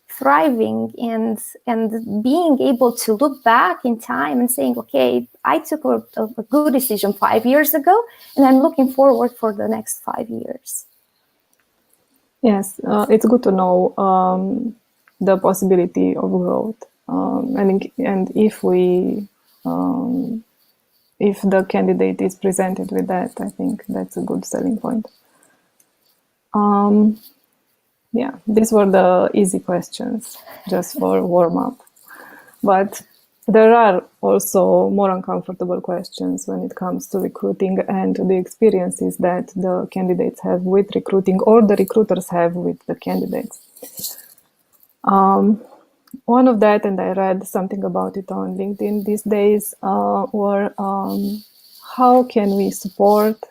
thriving and being able to look back in time and saying, okay, I took a good decision 5 years ago, and I'm looking forward for the next 5 years. Yes, it's good to know the possibility of growth, and if the candidate is presented with that, I think that's a good selling point. Yeah, these were the easy questions, just for warm-up. But there are also more uncomfortable questions when it comes to recruiting and the experiences that the candidates have with recruiting, or the recruiters have with the candidates. One of that, and I read something about it on LinkedIn these days, were how can we support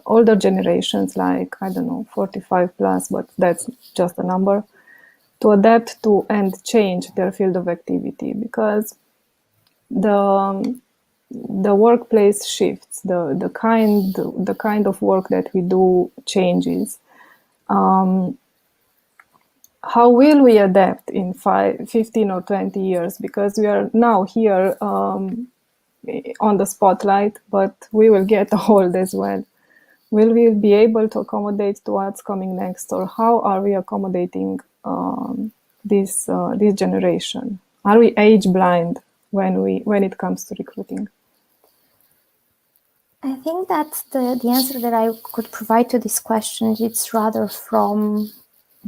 older generations, like, I don't know, 45 plus, but that's just a number, to adapt to and change their field of activity, because the workplace shifts, the kind of work that we do changes. how will we adapt in 15 or 20 years? Because we are now here on the spotlight, but we will get old as well. Will we be able to accommodate to what's coming next, or how are we accommodating this generation? Are we age blind when it comes to recruiting? I think that the answer that I could provide to this question is rather from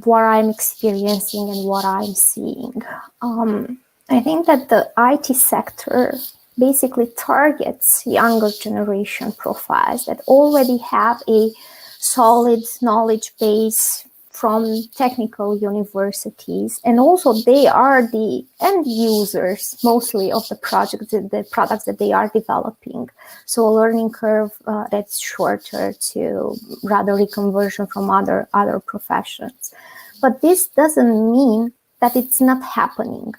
what I'm experiencing and what I'm seeing. I think that the IT sector basically targets younger generation profiles that already have a solid knowledge base from technical universities, and also they are the end users mostly of the products that they are developing. So a learning curve that's shorter to rather reconversion from other professions. But this doesn't mean that it's not happening.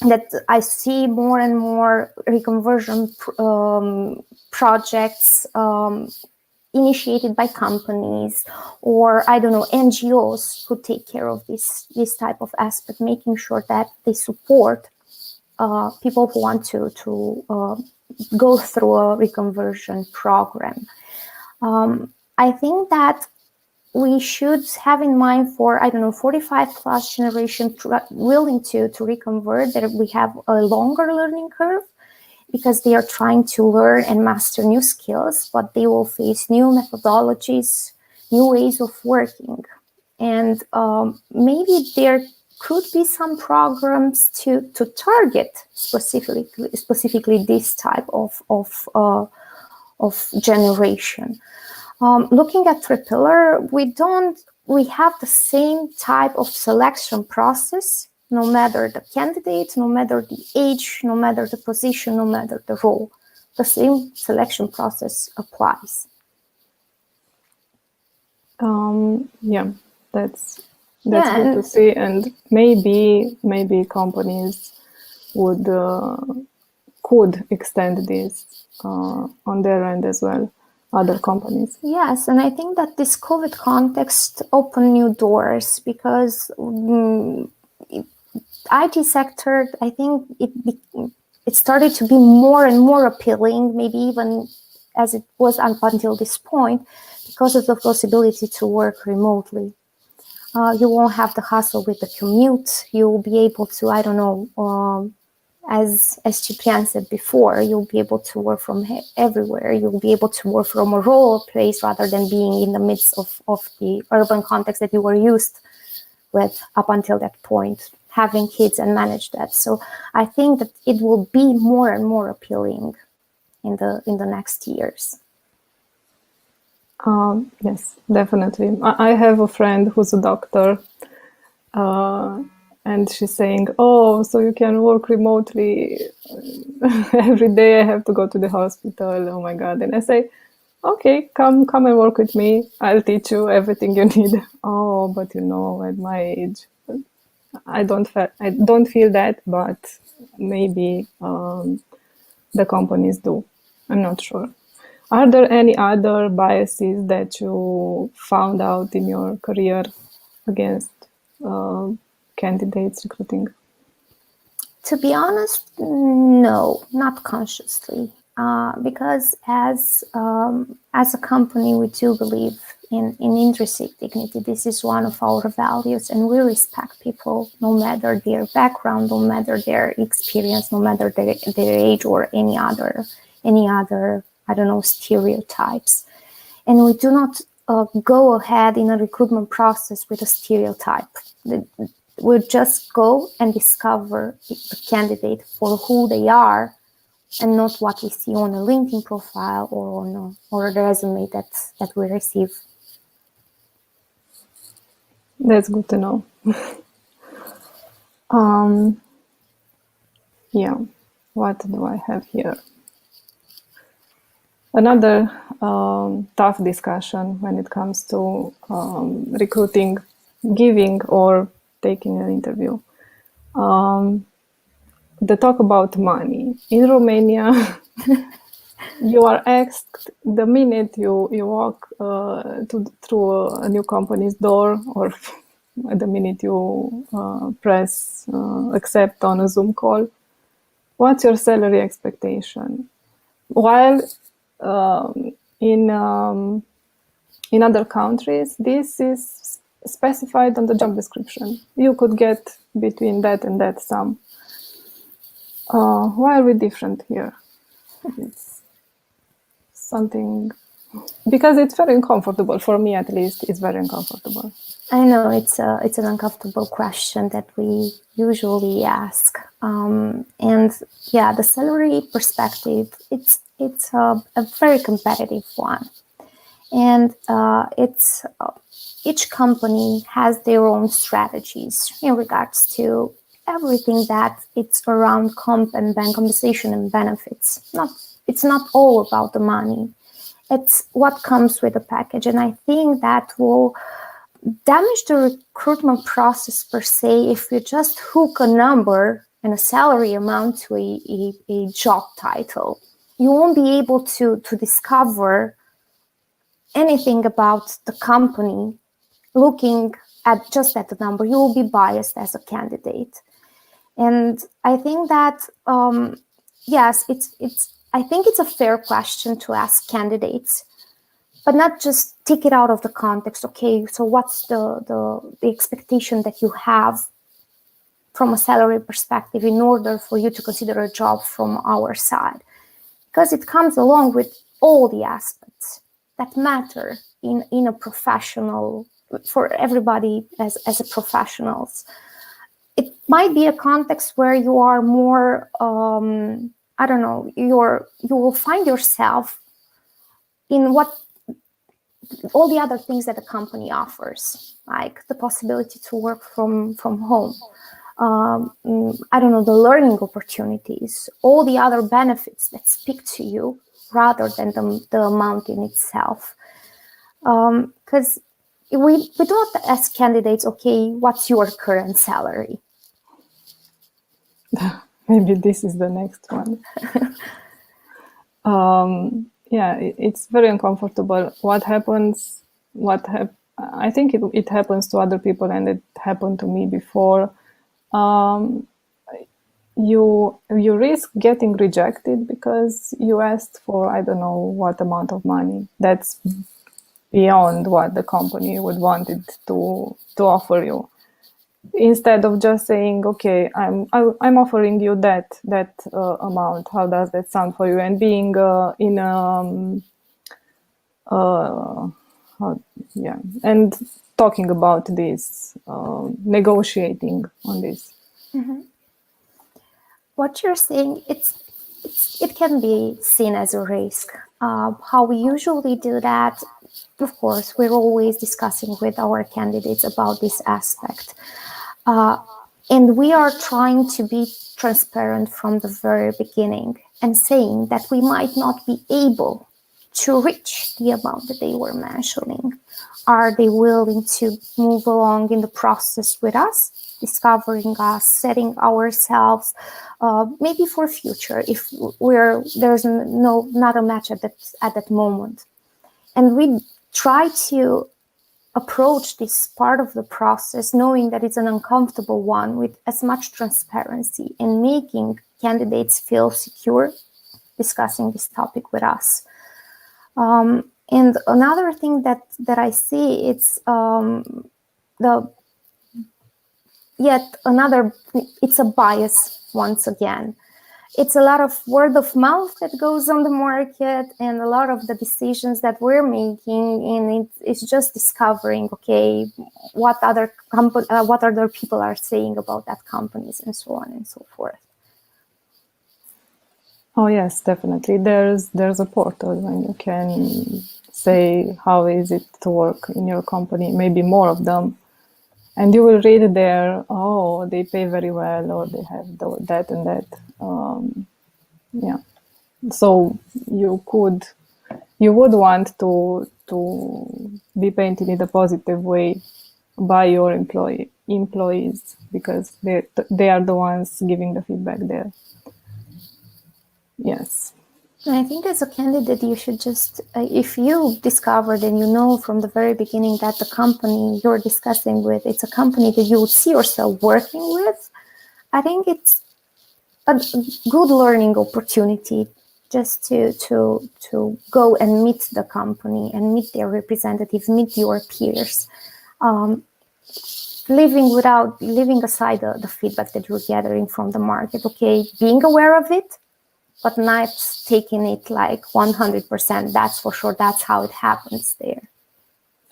That I see more and more reconversion projects initiated by companies, or I don't know, NGOs who take care of this type of aspect, making sure that they support people who want to go through a reconversion program. I think that we should have in mind for, 45 plus generation willing to reconvert, that we have a longer learning curve, because they are trying to learn and master new skills, but they will face new methodologies, new ways of working. And maybe there could be some programs to target specifically this type of generation. Looking at Tripiller, we have the same type of selection process, no matter the candidate, no matter the age, no matter the position, no matter the role. The same selection process applies. Yeah, that's good to see, and maybe companies could extend this on their end as well. Other companies. Yes, and I think that this COVID context opened new doors, because IT sector, I think it started to be more and more appealing, maybe even as it was up until this point, because of the possibility to work remotely. You won't have the hassle with the commute. You'll be able to, as Ciprian said before, you'll be able to work from everywhere. You'll be able to work from a rural place rather than being in the midst of the urban context that you were used with up until that point, having kids and manage that. So I think that it will be more and more appealing in the next years. Yes, definitely. I have a friend who's a doctor, and she's saying, "Oh, so you can work remotely every day. I have to go to the hospital. Oh my God!" And I say, "Okay, come and work with me. I'll teach you everything you need." Oh, but at my age, I don't feel that, but maybe the companies do. I'm not sure. Are there any other biases that you found out in your career against candidates recruiting? To be honest, no, not consciously, because as a company, we do believe in intrinsic dignity. This is one of our values, and we respect people no matter their background, no matter their experience, no matter their age, or any other stereotypes. And we do not go ahead in a recruitment process with a stereotype. We'll just go and discover the candidate for who they are, and not what we see on a LinkedIn profile or a resume that we receive. That's good to know. Yeah, what do I have here? Another tough discussion when it comes to recruiting, giving or taking an interview. The talk about money. In Romania, you are asked the minute you walk through a new company's door, or at the minute you press accept on a Zoom call. What's your salary expectation? While in other countries, this is specified on the job description. You could get between that and that sum. Why are we different here? It's something, because it's very uncomfortable for me, at least. It's very uncomfortable. I know it's an uncomfortable question that we usually ask, and yeah, the salary perspective, it's a very competitive one, and each company has their own strategies in regards to everything that it's around compensation and benefits. It's not all about the money. It's what comes with the package, and I think that will damage the recruitment process per se if you just hook a number and a salary amount to a job title. You won't be able to discover anything about the company looking at just at the number. You will be biased as a candidate. And I think that, yes, I think it's a fair question to ask candidates, but not just take it out of the context. Okay, so what's the expectation that you have from a salary perspective in order for you to consider a job from our side? Because it comes along with all the aspects that matter in a professional, for everybody as a professionals. It might be a context where you are more, I don't know, you will find yourself in what all the other things that the company offers, like the possibility to work from home. I don't know, the learning opportunities, all the other benefits that speak to you rather than the amount in itself. Because we don't ask candidates, okay, what's your current salary? Maybe this is the next one. Yeah, it's very uncomfortable. What happens? I think it happens to other people, and it happened to me before. You risk getting rejected because you asked for, I don't know what amount of money. That's beyond what the company would want it to offer you. Instead of just saying, okay, I'm offering you that amount. How does that sound for you? And being and talking about this, negotiating on this. Mm-hmm. What you're saying, it can be seen as a risk. How we usually do that, of course, we're always discussing with our candidates about this aspect. And we are trying to be transparent from the very beginning and saying that we might not be able to reach the amount that they were mentioning. Are they willing to move along in the process with us, discovering us, setting ourselves, maybe for future if there's not a match at that moment. And we try to approach this part of the process knowing that it's an uncomfortable one with as much transparency and making candidates feel secure discussing this topic with us. And another thing that I see, it's it's a bias once again. It's a lot of word of mouth that goes on the market, and a lot of the decisions that we're making, and it's just discovering, okay, what other people are saying about that companies, and so on and so forth. Oh yes, definitely. There's a portal and you can say how is it to work in your company, maybe more of them. And you will read there, oh, they pay very well, or they have that and that. Yeah. So you would want to be painted in a positive way by your employees, because they are the ones giving the feedback there. Yes. I think as a candidate, you should just, if you discovered and you know from the very beginning that the company you're discussing with, it's a company that you would see yourself working with, I think it's a good learning opportunity just to go and meet the company and meet their representatives, meet your peers. Leaving aside the feedback that you're gathering from the market, okay, being aware of it, but not taking it like 100%, that's for sure, that's how it happens there.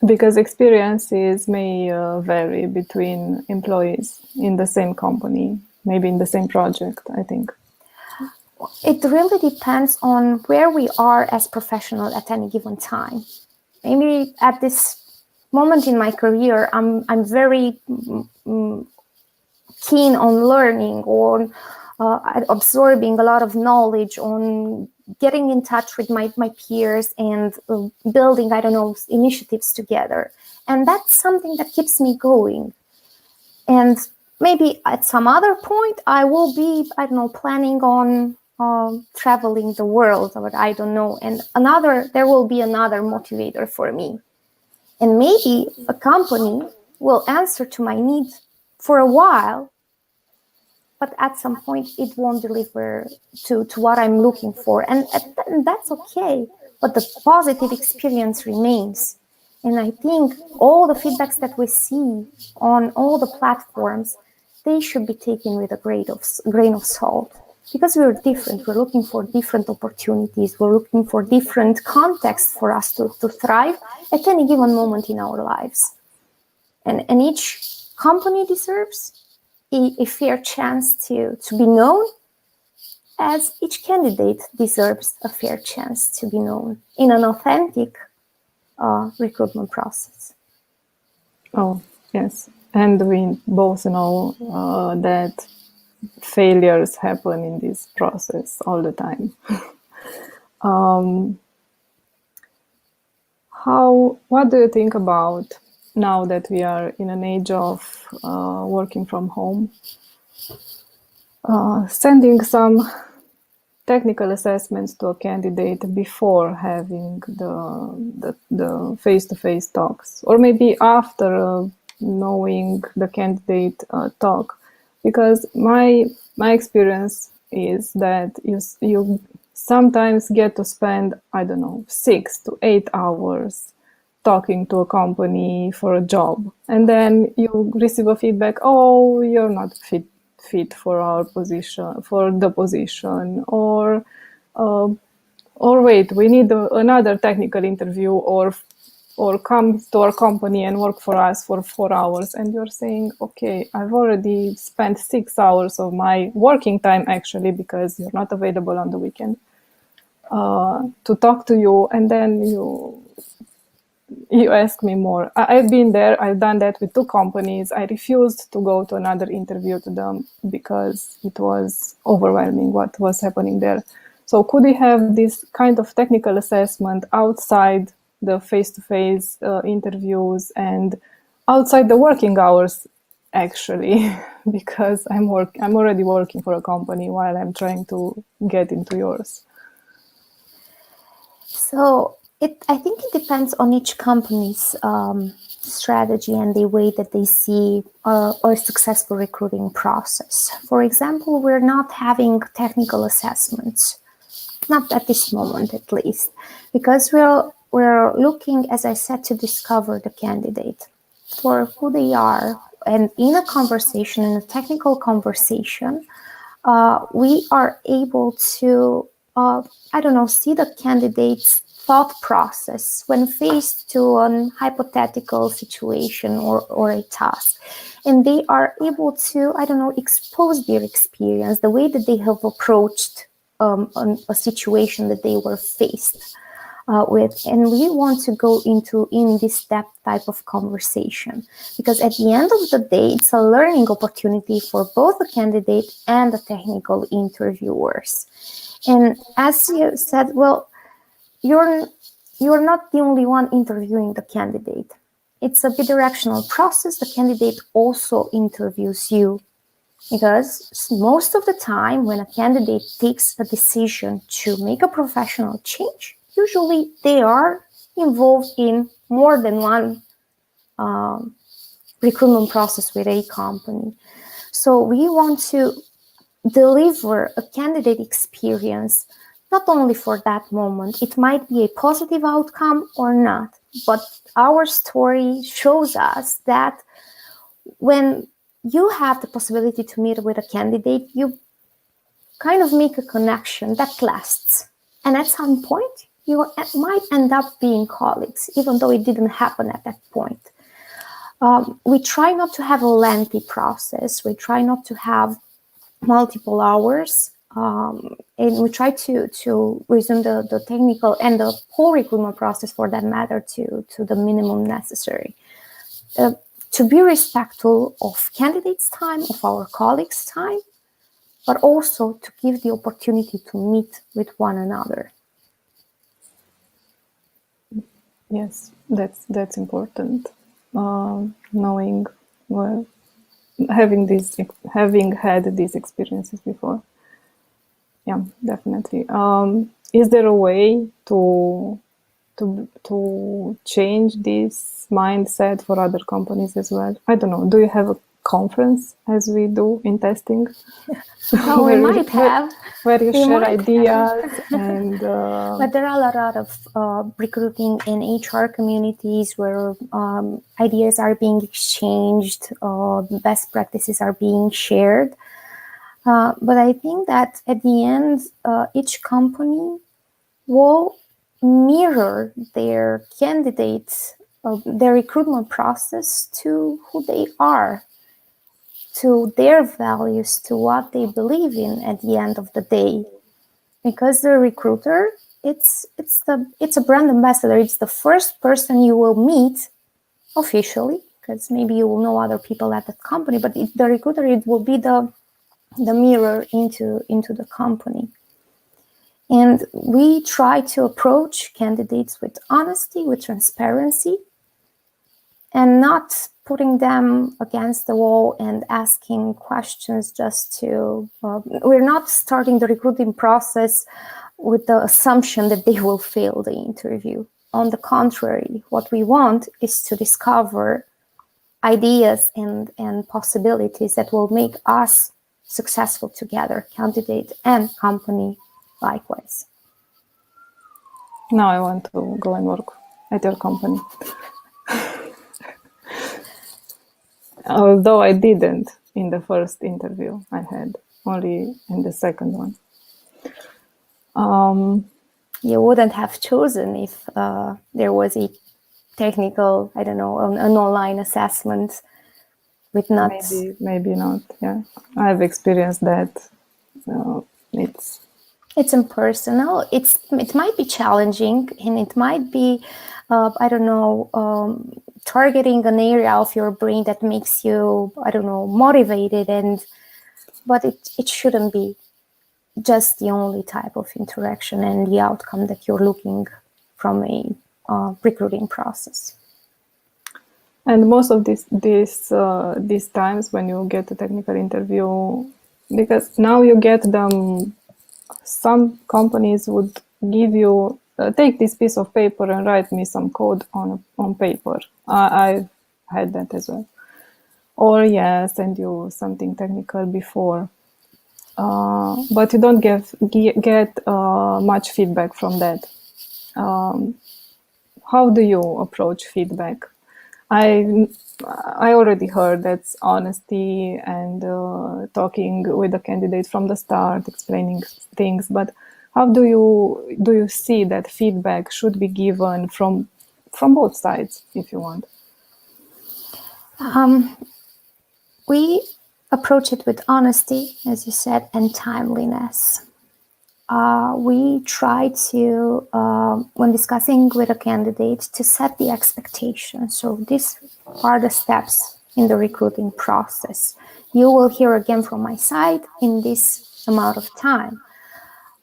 Because experiences may vary between employees in the same company, maybe in the same project, I think. It really depends on where we are as professionals at any given time. Maybe at this moment in my career, I'm very keen on learning, on absorbing a lot of knowledge, on getting in touch with my peers and building, I don't know, initiatives together. And that's something that keeps me going. And maybe at some other point, I will be, I don't know, planning on traveling the world, or I don't know. And there will be another motivator for me. And maybe a company will answer to my need for a while, but at some point it won't deliver to what I'm looking for. And that's okay, but the positive experience remains. And I think all the feedbacks that we see on all the platforms, they should be taken with a grain of salt, because we're different. We're looking for different opportunities. We're looking for different contexts for us to thrive at any given moment in our lives. And each company deserves a fair chance to be known, as each candidate deserves a fair chance to be known in an authentic recruitment process. Oh, yes. And we both know that failures happen in this process all the time. What do you think about, now that we are in an age of working from home, sending some technical assessments to a candidate before having the face-to-face talks, or maybe after knowing the candidate talk? Because my experience is that you sometimes get to spend, I don't know, 6 to 8 hours talking to a company for a job, and then you receive a feedback, oh, you're not fit for our position, for the position, or wait, we need another technical interview, or come to our company and work for us for 4 hours. And you're saying, okay, I've already spent 6 hours of my working time, actually, because you're not available on the weekend, to talk to you, and then you ask me more. I've been there. I've done that with 2 companies. I refused to go to another interview to them because it was overwhelming what was happening there. So could we have this kind of technical assessment outside the face-to-face interviews and outside the working hours, actually? Because I'm already working for a company while I'm trying to get into yours. So I think it depends on each company's strategy and the way that they see a successful recruiting process. For example, we're not having technical assessments, not at this moment at least, because we're looking, as I said, to discover the candidate for who they are. And in a conversation, in a technical conversation, we are able to, see the candidate's thought process when faced to an hypothetical situation or a task. And they are able to, expose their experience, the way that they have approached a situation that they were faced with. And we want to go in this depth type of conversation, because at the end of the day, it's a learning opportunity for both the candidate and the technical interviewers. And as you said, well, you're not the only one interviewing the candidate. It's a bidirectional process. The candidate also interviews you Because most of the time when a candidate takes a decision to make a professional change, usually they are involved in more than one recruitment process with a company. So we want to deliver a candidate experience not only for that moment. It might be a positive outcome or not, but our story shows us that when you have the possibility to meet with a candidate, you kind of make a connection that lasts. And at some point, you might end up being colleagues, even though it didn't happen at that point. We try not to have a lengthy process. We try not to have multiple hours. And we try to resume the technical and the whole recruitment process, for that matter, to the minimum necessary. To be respectful of candidates' time, of our colleagues' time, but also to give the opportunity to meet with one another. Yes, that's important. Knowing, well, having had these experiences before. Yeah, definitely. Is there a way to change this mindset for other companies as well? I don't know. Do you have a conference as we do in testing? Well, we might have. Where you share ideas and... But there are a lot of recruiting and HR communities where ideas are being exchanged, best practices are being shared. But I think that at the end, each company will mirror their candidates, their recruitment process to who they are, to their values, to what they believe in at the end of the day. Because the recruiter, it's a brand ambassador. It's the first person you will meet officially, because maybe you will know other people at that company, but the recruiter, it will be the mirror into the company. And we try to approach candidates with honesty, with transparency, and not putting them against the wall and asking questions just to... we're not starting the recruiting process with the assumption that they will fail the interview. On the contrary, what we want is to discover ideas and possibilities that will make us successful together, candidate and company likewise. Now I want to go and work at your company. Although I didn't in the first interview I had, only in the second one. You wouldn't have chosen if there was a technical, I don't know, an online assessment with not... Maybe not, yeah. I've experienced that. It's impersonal. It might be challenging, and it might be, I don't know, targeting an area of your brain that makes you, I don't know, motivated, but it shouldn't be just the only type of interaction and the outcome that you're looking from a recruiting process. And most of these times when you get a technical interview, because now you get them, some companies would give you, take this piece of paper and write me some code on paper. I've had that as well. Or send you something technical before. But you don't get much feedback from that. How do you approach feedback? I already heard that's honesty and talking with the candidate from the start, explaining things. But how do you see that feedback should be given from both sides, if you want? We approach it with honesty, as you said, and timeliness. We try to, when discussing with a candidate, to set the expectations. So these are the steps in the recruiting process. You will hear again from my side in this amount of time.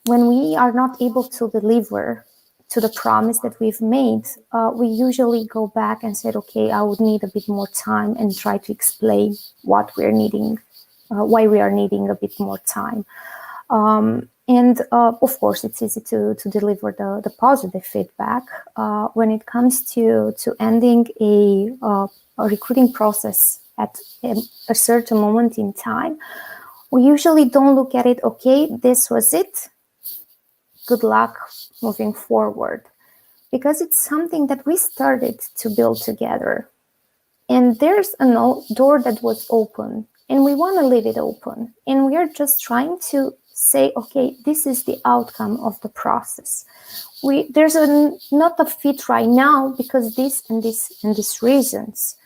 When we are not able to deliver to the promise that we've made, we usually go back and say, okay, I would need a bit more time and try to explain what we're needing why we are needing a bit more time. And of course, it's easy to deliver the positive feedback. When it comes to ending a recruiting process at a certain moment in time, we usually don't look at it, okay, this was it, good luck moving forward. Because it's something that we started to build together. And there's a door that was open, and we want to leave it open. And we are just trying to say, okay, this is the outcome of the process. There's not a fit right now because this and this and these reasons.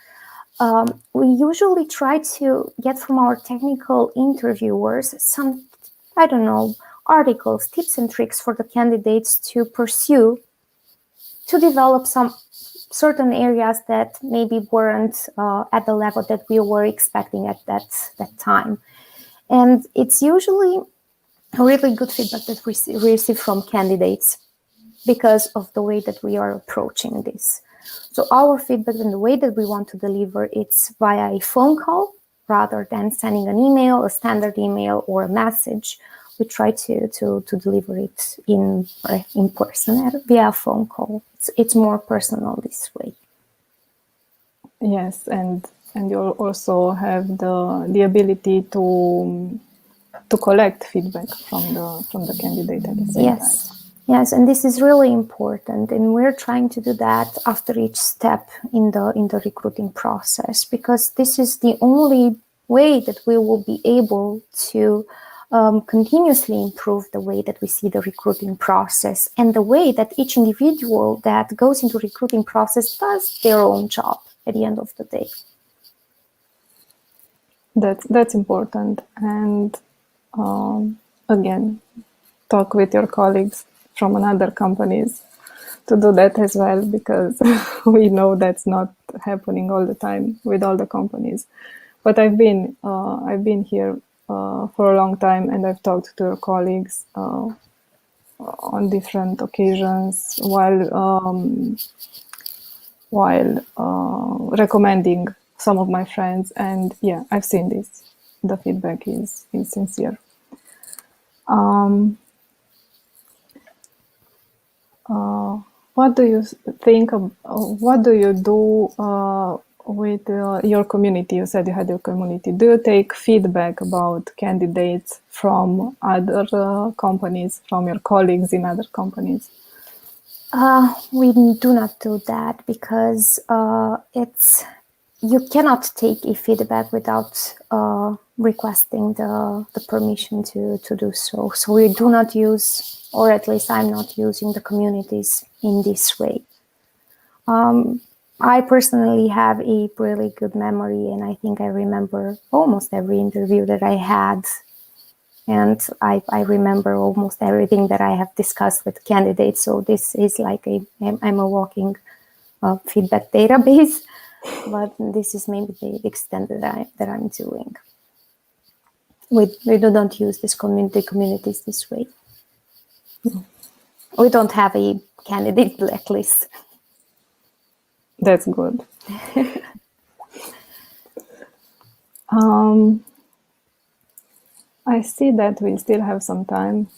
We usually try to get from our technical interviewers some, I don't know, articles, tips and tricks for the candidates to pursue, to develop some certain areas that maybe weren't at the level that we were expecting at that time. And it's usually a really good feedback that we receive from candidates because of the way that we are approaching this. So our feedback and the way that we want to deliver, it's via a phone call rather than sending an email, a standard email or a message. We try to deliver it in person via phone call. It's more personal this way. Yes, and you also have the ability to collect feedback from the candidate at the same time. Yes, and this is really important, and we're trying to do that after each step in the recruiting process, because this is the only way that we will be able to continuously improve the way that we see the recruiting process and the way that each individual that goes into recruiting process does their own job at the end of the day. That's important. And again, talk with your colleagues from another companies to do that as well, because we know that's not happening all the time with all the companies. But I've been here for a long time, and I've talked to your colleagues on different occasions while recommending some of my friends, and yeah, I've seen this. The feedback is sincere. What do you think of, what do you do with your community? You said you had your community. Do you take feedback about candidates from other companies, from your colleagues in other companies? We do not do that because you cannot take a feedback without requesting the permission to do so. So we do not use, or at least I'm not using, the communities in this way. I personally have a really good memory, and I think I remember almost every interview that I had. And I remember almost everything that I have discussed with candidates. So this is like I'm a walking feedback database, but this is maybe the extent that I'm doing. We do not use this communities this way. We don't have a candidate blacklist. That's good. I see that we still have some time.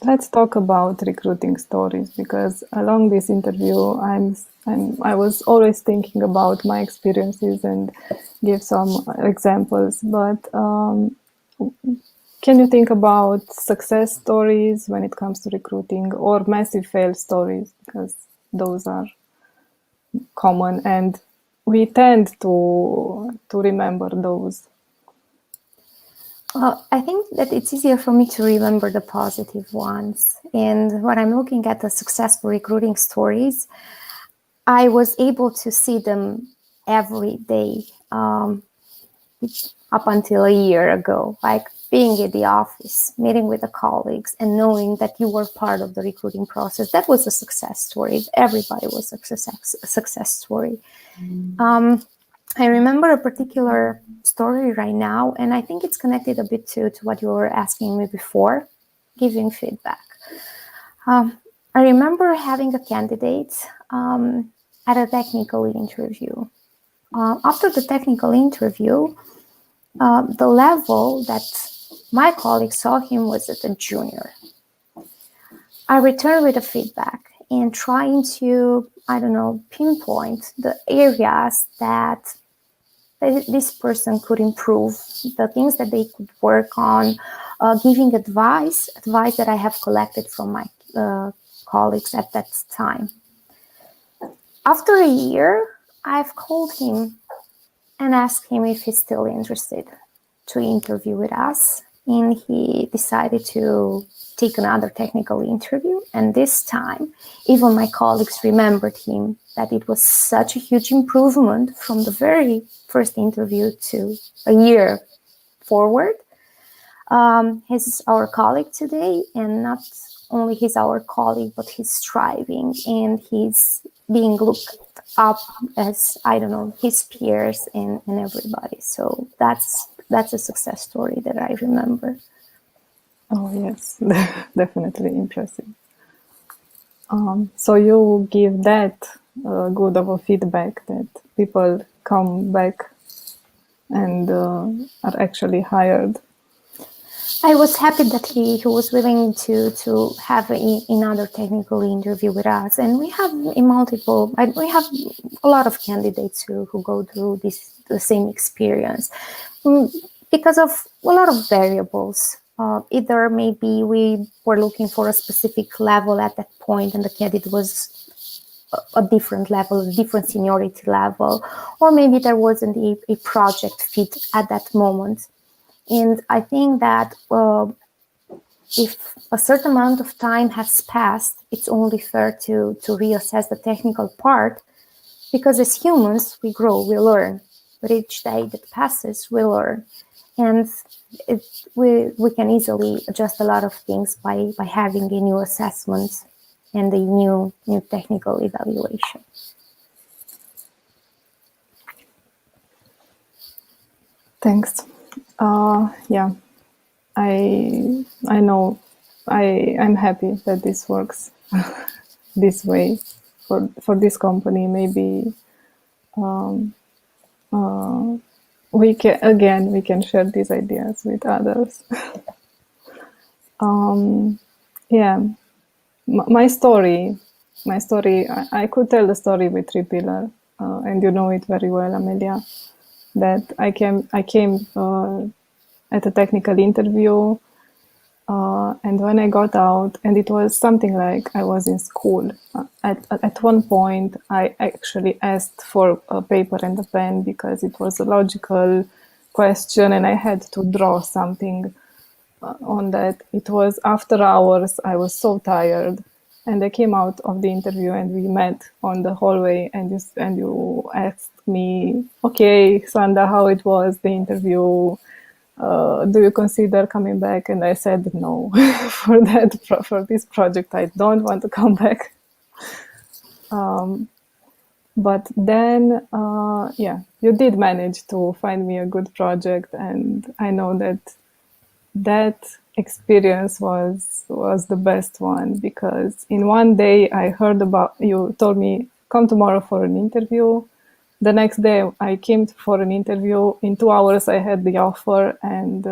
Let's talk about recruiting stories, because along this interview, I was always thinking about my experiences and give some examples. But can you think about success stories when it comes to recruiting, or massive fail stories? Because those are common, and we tend to remember those. I think that it's easier for me to remember the positive ones. And when I'm looking at the successful recruiting stories, I was able to see them every day up until a year ago, like being in the office, meeting with the colleagues, and knowing that you were part of the recruiting process. That was a success story. Everybody was a success story. I remember a particular story right now, and I think it's connected a bit to what you were asking me before, giving feedback. I remember having a candidate at a technical interview. After the technical interview, the level that my colleague saw him was at a junior. I returned with the feedback and trying to, pinpoint the areas that this person could improve, the things that they could work on, giving advice that I have collected from my colleagues at that time. After a year, I've called him and asked him if he's still interested to interview with us. And he decided to take another technical interview. And this time, even my colleagues remembered him, that it was such a huge improvement from the very first interview to a year forward. He's our colleague today, and not only he's our colleague, but he's striving and he's being looked up as, his peers and everybody. So that's a success story that I remember. Oh, yes, definitely impressive. So you give that good of a feedback that people come back and are actually hired. I was happy that he was willing to have another technical interview with us, and we have we have a lot of candidates who go through the same experience because of a lot of variables. Either maybe we were looking for a specific level at that point, and the candidate was a different level, a different seniority level, or maybe there wasn't a project fit at that moment. And I think that if a certain amount of time has passed, it's only fair to reassess the technical part, because as humans, we grow, we learn. But each day that passes, we learn. And we can easily adjust a lot of things by having a new assessment and a new technical evaluation. Thanks. Yeah, I know. I'm happy that this works this way for this company. Maybe we can share these ideas with others. Yeah, my story. I could tell the story with three pillar, and you know it very well, Amelia. That I came at a technical interview, and when I got out, and it was something like I was in school. At one point, I actually asked for a paper and a pen because it was a logical question, and I had to draw something on that. It was after hours. I was so tired, and I came out of the interview, and we met on the hallway, and you asked me, "Okay, Sanda, how it was the interview? Do you consider coming back?" And I said no. For this project, I don't want to come back. But then, you did manage to find me a good project, and I know that experience was the best one, because in one day I heard about you. Told me, come tomorrow for an interview. The next day I came for an interview. In 2 hours I had the offer, and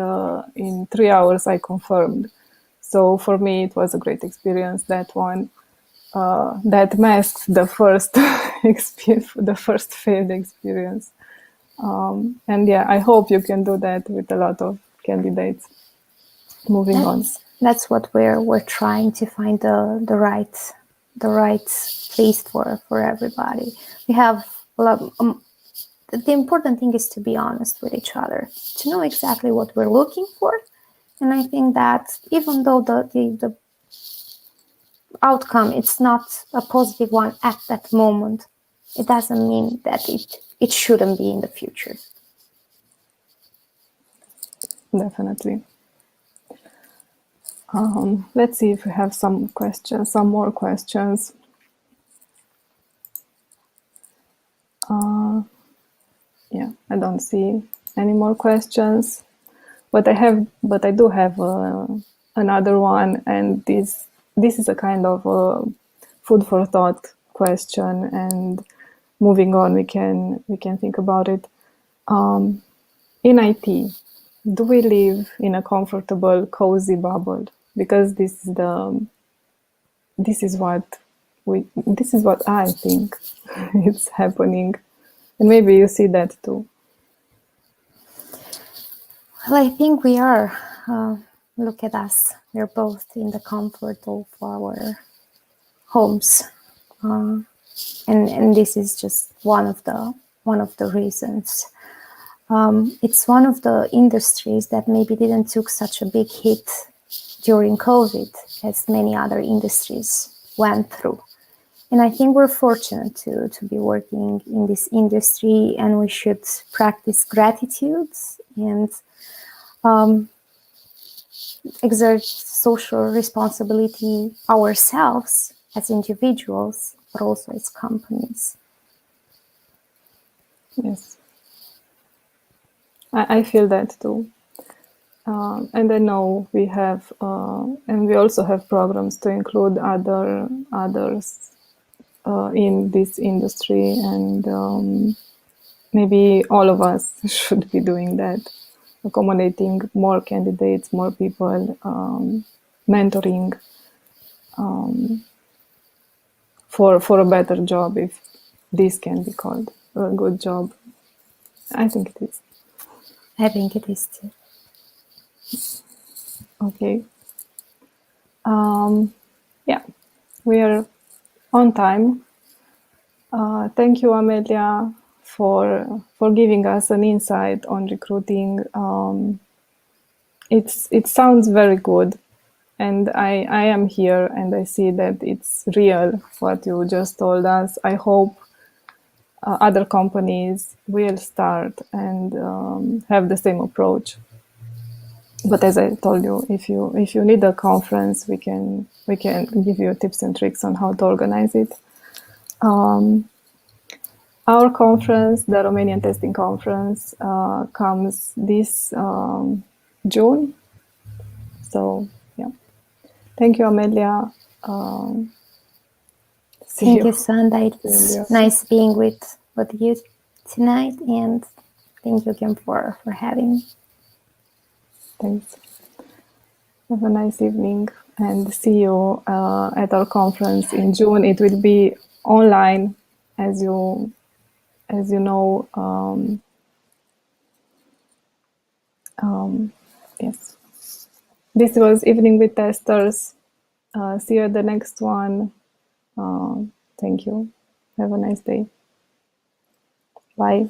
in 3 hours I confirmed. So for me it was a great experience, that one. That masks the first the first failed experience. And yeah, I hope you can do that with a lot of candidates. Moving on. That's what we're trying to find the right place for everybody. We have a lot. The important thing is to be honest with each other, to know exactly what we're looking for. And I think that even though the outcome it's not a positive one at that moment, it doesn't mean that it shouldn't be in the future. Definitely. Let's see if we have some more questions. Yeah, I don't see any more questions, but I do have another one, and this is a kind of a food for thought question, and moving on, we can think about it. In IT, do we live in a comfortable, cozy bubble? Because this is what I think it's happening, and maybe you see that too. Well, I think we are. Look at us. We're both in the comfort of our homes, and this is just one of the reasons. It's one of the industries that maybe didn't took such a big hit during COVID as many other industries went through. And I think we're fortunate to be working in this industry, and we should practice gratitude and exert social responsibility ourselves as individuals, but also as companies. Yes, I feel that too. And I know we have, and we also have programs to include others in this industry, and maybe all of us should be doing that, accommodating more candidates, more people, mentoring for a better job, if this can be called a good job. I think it is. I think it is too. Okay. Yeah, we are on time. Thank you, Amelia, for giving us an insight on recruiting. It sounds very good, and I am here and I see that it's real what you just told us. I hope other companies will start and have the same approach. But as I told you, if you need a conference, we can give you tips and tricks on how to organize it. Our conference, the Romanian Testing Conference, comes this June. So yeah, thank you, Amelia. Thank you, Sanda. It's nice being with you tonight, and thank you again for having me. Thanks. Have a nice evening, and see you at our conference in June. It will be online, as you know. Yes. This was Evening with Testers. See you at the next one. Thank you. Have a nice day. Bye.